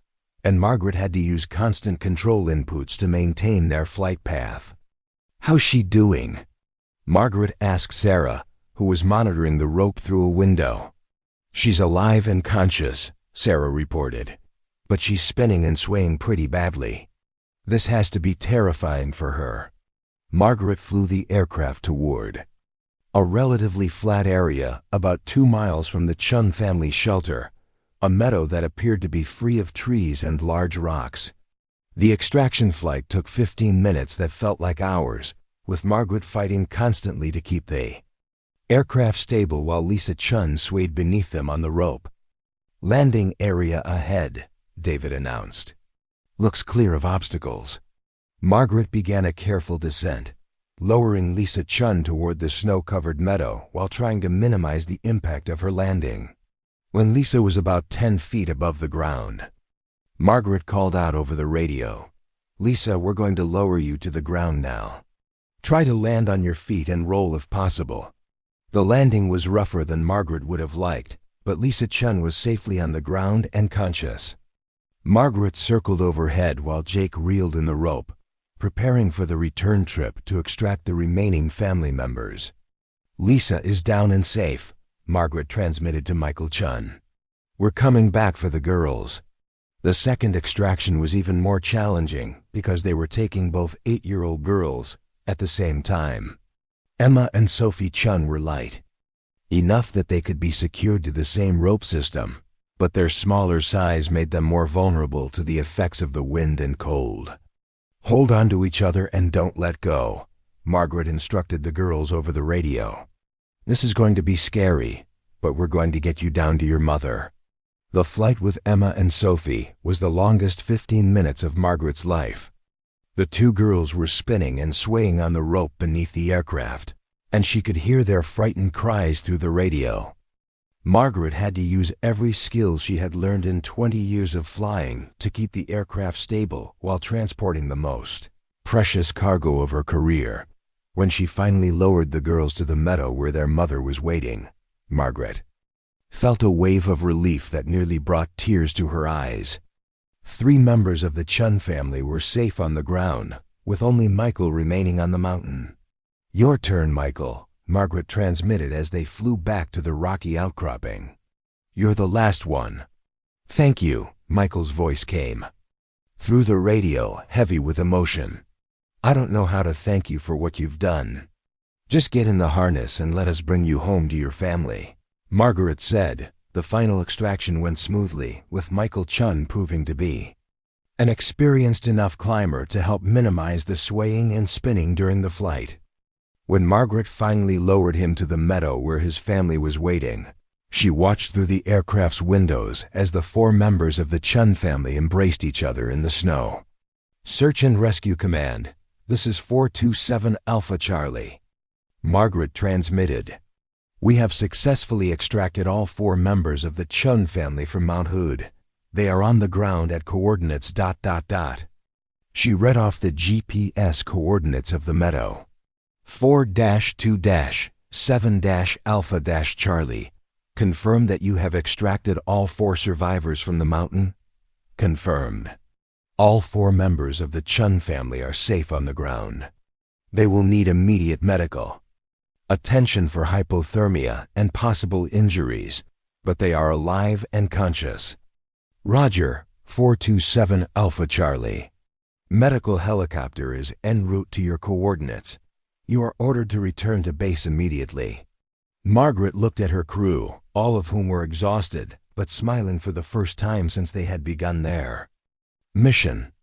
and Margaret had to use constant control inputs to maintain their flight path. "How's she doing?" Margaret asked Sarah, who was monitoring the rope through a window. "She's alive and conscious," Sarah reported, "but she's spinning and swaying pretty badly. This has to be terrifying for her." Margaret flew the aircraft toward a relatively flat area about 2 miles from the Chen family shelter, a meadow that appeared to be free of trees and large rocks. The extraction flight took 15 minutes that felt like hours, with Margaret fighting constantly to keep the aircraft stable while Lisa Chen swayed beneath them on the rope. "Landing area ahead," David announced. "Looks clear of obstacles." Margaret began a careful descent, lowering Lisa Chen toward the snow-covered meadow while trying to minimize the impact of her landing. When Lisa was about 10 feet above the ground, Margaret called out over the radio, "Lisa, we're going to lower you to the ground now. Try to land on your feet and roll if possible." The landing was rougher than Margaret would have liked, but Lisa Chen was safely on the ground and conscious. Margaret circled overhead while Jake reeled in the rope, preparing for the return trip to extract the remaining family members. "Lisa is down and safe," Margaret transmitted to Michael Chen. "We're coming back for the girls." The second extraction was even more challenging because they were taking both 8-year-old girls at the same time. Emma and Sophie Chen were light, enough that they could be secured to the same rope system, but their smaller size made them more vulnerable to the effects of the wind and cold. "Hold on to each other and don't let go," Margaret instructed the girls over the radio. "This is going to be scary, but we're going to get you down to your mother." The flight with Emma and Sophie was the longest 15 minutes of Margaret's life. The 2 girls were spinning and swaying on the rope beneath the aircraft, and she could hear their frightened cries through the radio. Margaret had to use every skill she had learned in 20 years of flying to keep the aircraft stable while transporting the most precious cargo of her career. When she finally lowered the girls to the meadow where their mother was waiting, Margaret felt a wave of relief that nearly brought tears to her eyes. 3 members of the Chen family were safe on the ground, with only Michael remaining on the mountain. "Your turn, Michael," Margaret transmitted as they flew back to the rocky outcropping. "You're the last one." "Thank you," Michael's voice came through the radio, heavy with emotion. "I don't know how to thank you for what you've done. Just get in the harness and let us bring you home to your family," Margaret said. The final extraction went smoothly, with Michael Chen proving to be an experienced enough climber to help minimize the swaying and spinning during the flight. When Margaret finally lowered him to the meadow where his family was waiting, she watched through the aircraft's windows as the 4 members of the Chen family embraced each other in the snow. "Search and Rescue Command, this is 427 Alpha Charlie," Margaret transmitted. "We have successfully extracted all 4 members of the Chen family from Mount Hood. They are on the ground at coordinates ... She read off the GPS coordinates of the meadow. 4-2-7- Alpha- Charlie. Confirm that you have extracted all 4 survivors from the mountain? Confirmed. All 4 members of the Chen family are safe on the ground. They will need immediate medical attention for hypothermia and possible injuries, but they are alive and conscious. Roger, 427 Alpha Charlie. Medical helicopter is en route to your coordinates. You are ordered to return to base immediately." Margaret looked at her crew, all of whom were exhausted, but smiling for the first time since they had begun their mission.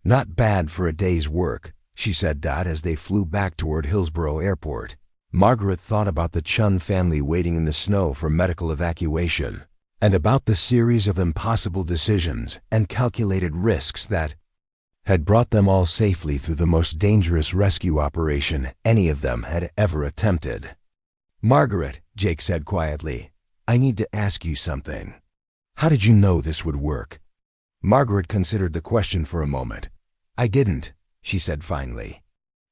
"Not bad for a day's work," she said as they flew back toward Hillsborough Airport. Margaret thought about the Chen family waiting in the snow for medical evacuation, and about the series of impossible decisions and calculated risks that had brought them all safely through the most dangerous rescue operation any of them had ever attempted. "Margaret," Jake said quietly, "I need to ask you something. How did you know this would work?" Margaret considered the question for a moment. "I didn't," she said finally.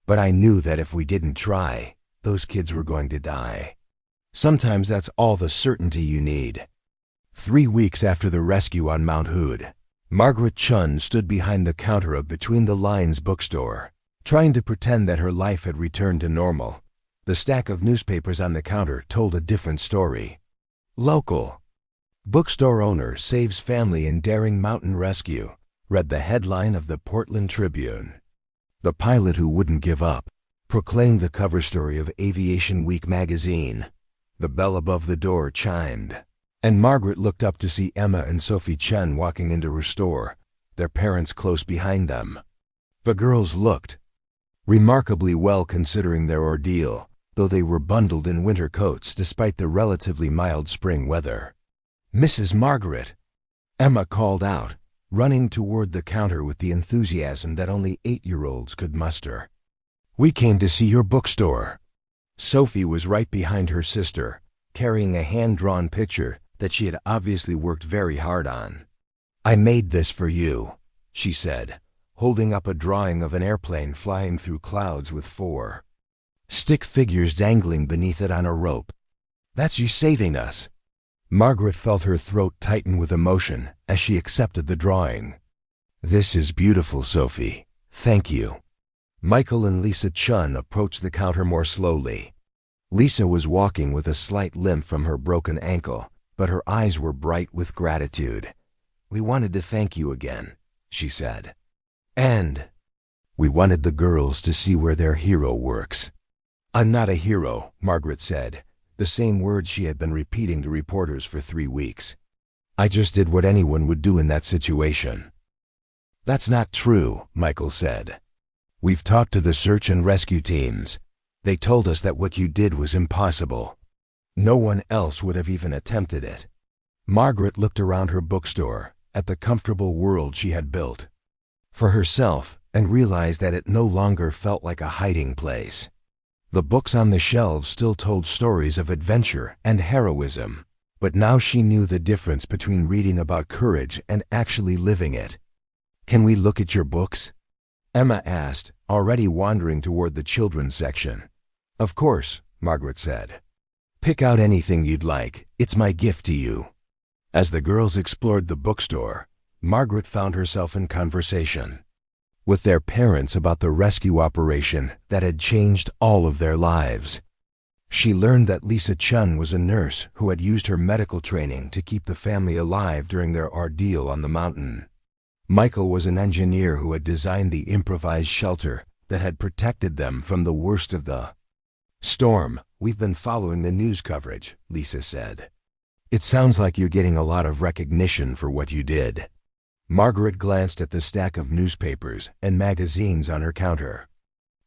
"But I knew that if we didn't try, those kids were going to die. Sometimes that's all the certainty you need." 3 weeks after the rescue on Mount Hood, Margaret Chen stood behind the counter of Between the Lines bookstore, trying to pretend that her life had returned to normal. The stack of newspapers on the counter told a different story. "Local bookstore owner saves family in daring mountain rescue," read the headline of the Portland Tribune. "The pilot who wouldn't give up," proclaimed the cover story of Aviation Week magazine. The bell above the door chimed, and Margaret looked up to see Emma and Sophie Chen walking into her store, their parents close behind them. The girls looked remarkably well considering their ordeal, though they were bundled in winter coats despite the relatively mild spring weather. "Mrs. Margaret," Emma called out, running toward the counter with the enthusiasm that only 8-year-olds could muster. "We came to see your bookstore." Sophie was right behind her sister, carrying a hand-drawn picture that she had obviously worked very hard on. "I made this for you," she said, holding up a drawing of an airplane flying through clouds with 4 stick figures dangling beneath it on a rope. "That's you saving us." Margaret felt her throat tighten with emotion as she accepted the drawing. "This is beautiful, Sophie. Thank you." Michael and Lisa Chen approached the counter more slowly. Lisa was walking with a slight limp from her broken ankle, but her eyes were bright with gratitude. "We wanted to thank you again," she said. "And we wanted the girls to see where their hero works." "I'm not a hero," Margaret said, the same words she had been repeating to reporters for 3 weeks. "I just did what anyone would do in that situation." "That's not true," Michael said. "We've talked to the search and rescue teams. They told us that what you did was impossible. No one else would have even attempted it." Margaret looked around her bookstore at the comfortable world she had built for herself and realized that it no longer felt like a hiding place. The books on the shelves still told stories of adventure and heroism, but now she knew the difference between reading about courage and actually living it. "Can we look at your books?" Emma asked, already wandering toward the children's section. "Of course," Margaret said. "Pick out anything you'd like. It's my gift to you." As the girls explored the bookstore, Margaret found herself in conversation with their parents about the rescue operation that had changed all of their lives. She learned that Lisa Chen was a nurse who had used her medical training to keep the family alive during their ordeal on the mountain. Michael was an engineer who had designed the improvised shelter that had protected them from the worst of the storm. "We've been following the news coverage," Lisa said. "It sounds like you're getting a lot of recognition for what you did." Margaret glanced at the stack of newspapers and magazines on her counter.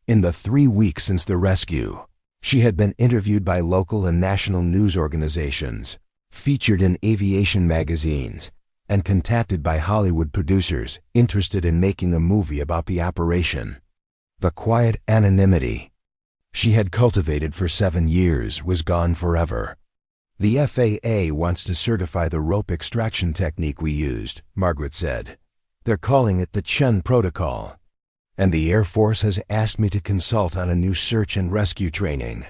In the 3 weeks since the rescue, she had been interviewed by local and national news organizations, featured in aviation magazines, and contacted by Hollywood producers interested in making a movie about the operation. The quiet anonymity she had cultivated for 7 years was gone forever. "The FAA wants to certify the rope extraction technique we used," Margaret said. "They're calling it the Chen Protocol. And the Air Force has asked me to consult on a new search and rescue training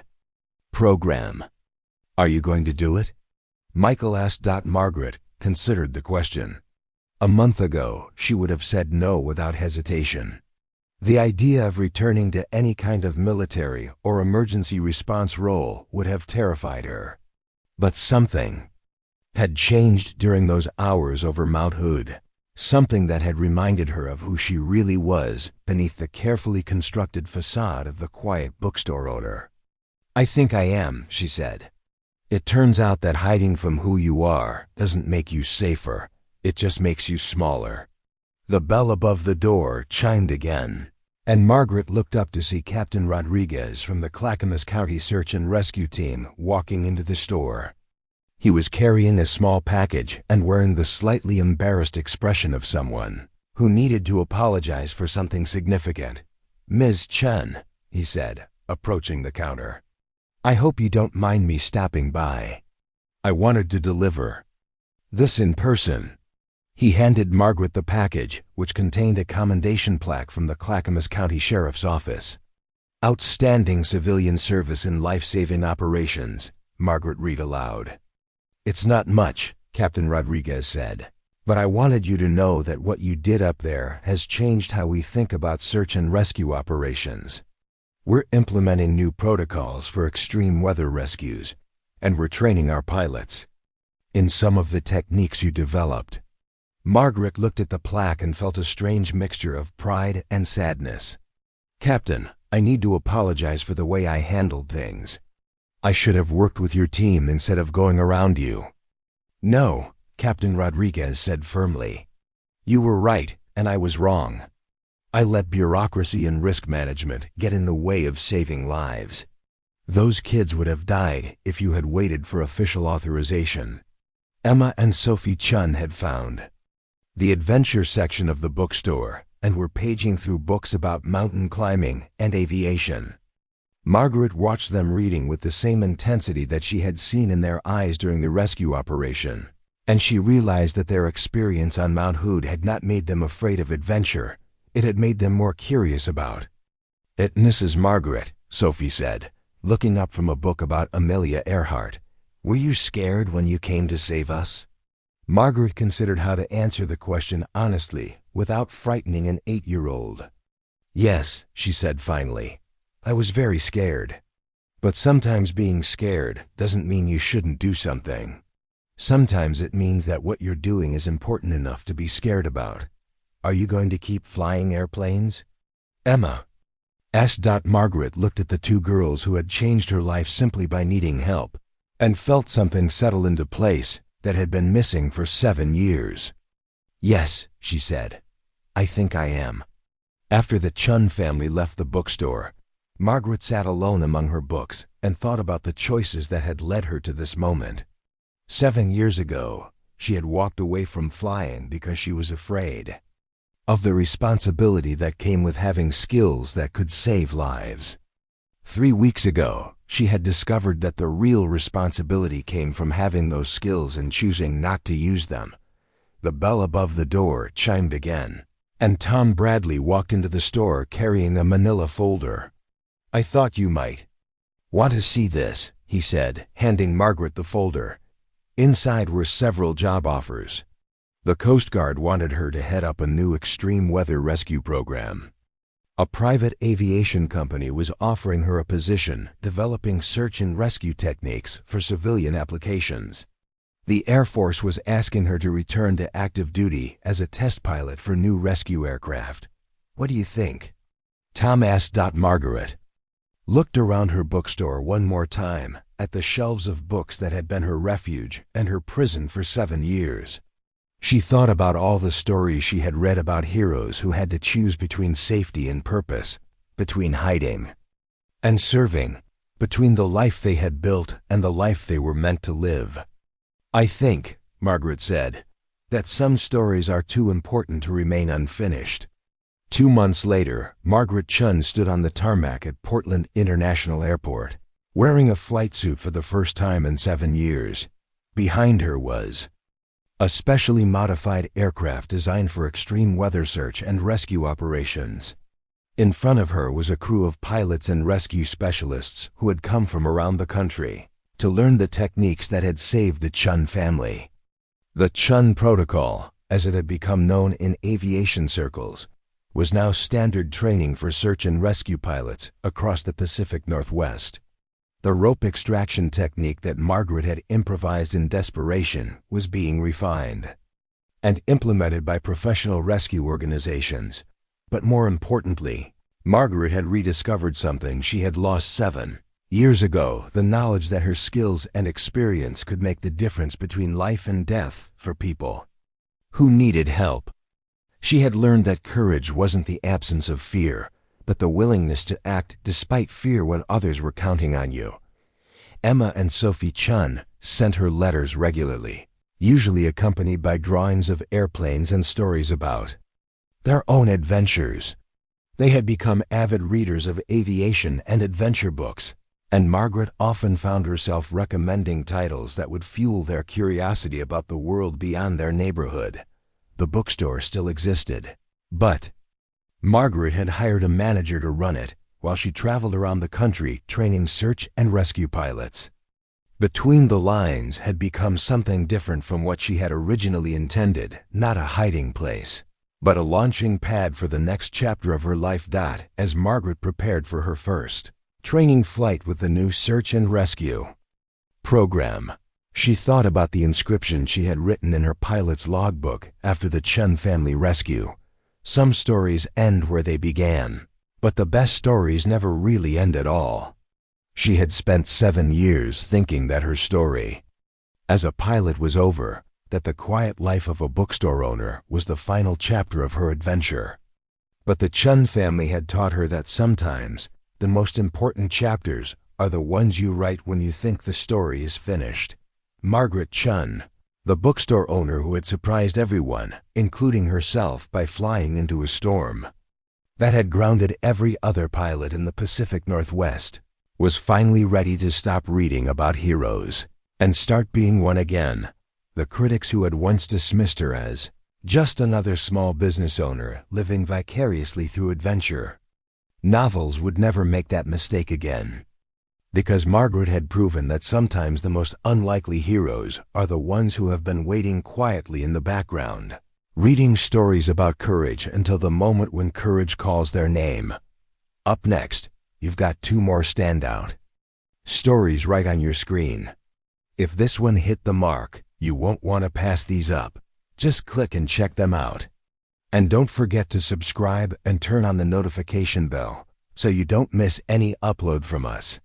program. Are you going to do it?" Michael asked. Margaret considered the question. A month ago, she would have said no without hesitation. The idea of returning to any kind of military or emergency response role would have terrified her. But something had changed during those hours over Mount Hood. something that had reminded her of who she really was beneath the carefully constructed facade of the quiet bookstore owner. "I think I am," she said. "It turns out that hiding from who you are doesn't make you safer, it just makes you smaller." The bell above the door chimed again, and Margaret looked up to see Captain Rodriguez from the Clackamas County Search and Rescue Team walking into the store. He was carrying a small package and wearing the slightly embarrassed expression of someone who needed to apologize for something significant. "Ms. Chen," he said, approaching the counter. "I hope you don't mind me stopping by. I wanted to deliver this in person." He handed Margaret the package, which contained a commendation plaque from the Clackamas County Sheriff's Office. "Outstanding civilian service in life-saving operations," Margaret read aloud. "It's not much," Captain Rodriguez said, "but I wanted you to know that what you did up there has changed how we think about search and rescue operations. We're implementing new protocols for extreme weather rescues, and we're training our pilots in some of the techniques you developed." Margaret looked at the plaque and felt a strange mixture of pride and sadness. "Captain, I need to apologize for the way I handled things. I should have worked with your team instead of going around you." "No," Captain Rodriguez said firmly. "You were right, and I was wrong. I let bureaucracy and risk management get in the way of saving lives. Those kids would have died if you had waited for official authorization." Emma and Sophie Chen had found the adventure section of the bookstore and were paging through books about mountain climbing and aviation. Margaret watched them reading with the same intensity that she had seen in their eyes during the rescue operation, and she realized that their experience on Mount Hood had not made them afraid of adventure, it had made them more curious about it. "Mrs. Margaret," Sophie said, looking up from a book about Amelia Earhart, "were you scared when you came to save us?" Margaret considered how to answer the question honestly without frightening an 8-year-old. "Yes," she said finally, "I was very scared. But sometimes being scared doesn't mean you shouldn't do something. Sometimes it means that what you're doing is important enough to be scared about. Are you going to keep flying airplanes?" Emma asked. Margaret looked at the two girls who had changed her life simply by needing help, and felt something settle into place that had been missing for 7 years. "Yes," she said, "I think I am." After the Chen family left the bookstore, Margaret sat alone among her books and thought about the choices that had led her to this moment. 7 years ago, she had walked away from flying because she was afraid of the responsibility that came with having skills that could save lives. 3 weeks ago, she had discovered that the real responsibility came from having those skills and choosing not to use them. The bell above the door chimed again, and Tom Bradley walked into the store carrying a manila folder. "I thought you might want to see this," he said, handing Margaret the folder. Inside were several job offers. The Coast Guard wanted her to head up a new extreme weather rescue program. A private aviation company was offering her a position developing search and rescue techniques for civilian applications. The Air Force was asking her to return to active duty as a test pilot for new rescue aircraft. "What do you think?" Tom asked. Margaret looked around her bookstore one more time at the shelves of books that had been her refuge and her prison for 7 years. She thought about all the stories she had read about heroes who had to choose between safety and purpose, between hiding and serving, between the life they had built and the life they were meant to live. "I think," Margaret said, "that some stories are too important to remain unfinished." 2 months later, Margaret Chen stood on the tarmac at Portland International Airport, wearing a flight suit for the first time in 7 years. Behind her was a specially modified aircraft designed for extreme weather search and rescue operations. In front of her was a crew of pilots and rescue specialists who had come from around the country to learn the techniques that had saved the Chen family. The Chen Protocol, as it had become known in aviation circles, was now standard training for search and rescue pilots across the Pacific Northwest. The rope extraction technique that Margaret had improvised in desperation was being refined. and implemented by professional rescue organizations. But more importantly, Margaret had rediscovered something she had lost 7 years ago, the knowledge that her skills and experience could make the difference between life and death for people who needed help. She had learned that courage wasn't the absence of fear, but the willingness to act despite fear when others were counting on you. Emma and Sophie Chen sent her letters regularly, usually accompanied by drawings of airplanes and stories about their own adventures. They had become avid readers of aviation and adventure books, and Margaret often found herself recommending titles that would fuel their curiosity about the world beyond their neighborhood. The bookstore still existed, but Margaret had hired a manager to run it while she traveled around the country training search and rescue pilots. Between the Lines had become something different from what she had originally intended, not a hiding place, but a launching pad for the next chapter of her life. As Margaret prepared for her first training flight with the new search and rescue program, she thought about the inscription she had written in her pilot's logbook after the Chen family rescue. Some stories end where they began, but the best stories never really end at all. She had spent 7 years thinking that her story as a pilot was over, that the quiet life of a bookstore owner was the final chapter of her adventure. But the Chen family had taught her that sometimes the most important chapters are the ones you write when you think the story is finished. Margaret Chen, the bookstore owner who had surprised everyone, including herself, by flying into a storm that had grounded every other pilot in the Pacific Northwest, was finally ready to stop reading about heroes and start being one again. The critics who had once dismissed her as just another small business owner living vicariously through adventure novels would never make that mistake again, because Margaret had proven that sometimes the most unlikely heroes are the ones who have been waiting quietly in the background, reading stories about courage until the moment when courage calls their name. Up next, you've got 2 more standout stories right on your screen. If this one hit the mark, you won't want to pass these up. Just click and check them out. And don't forget to subscribe and turn on the notification bell so you don't miss any upload from us.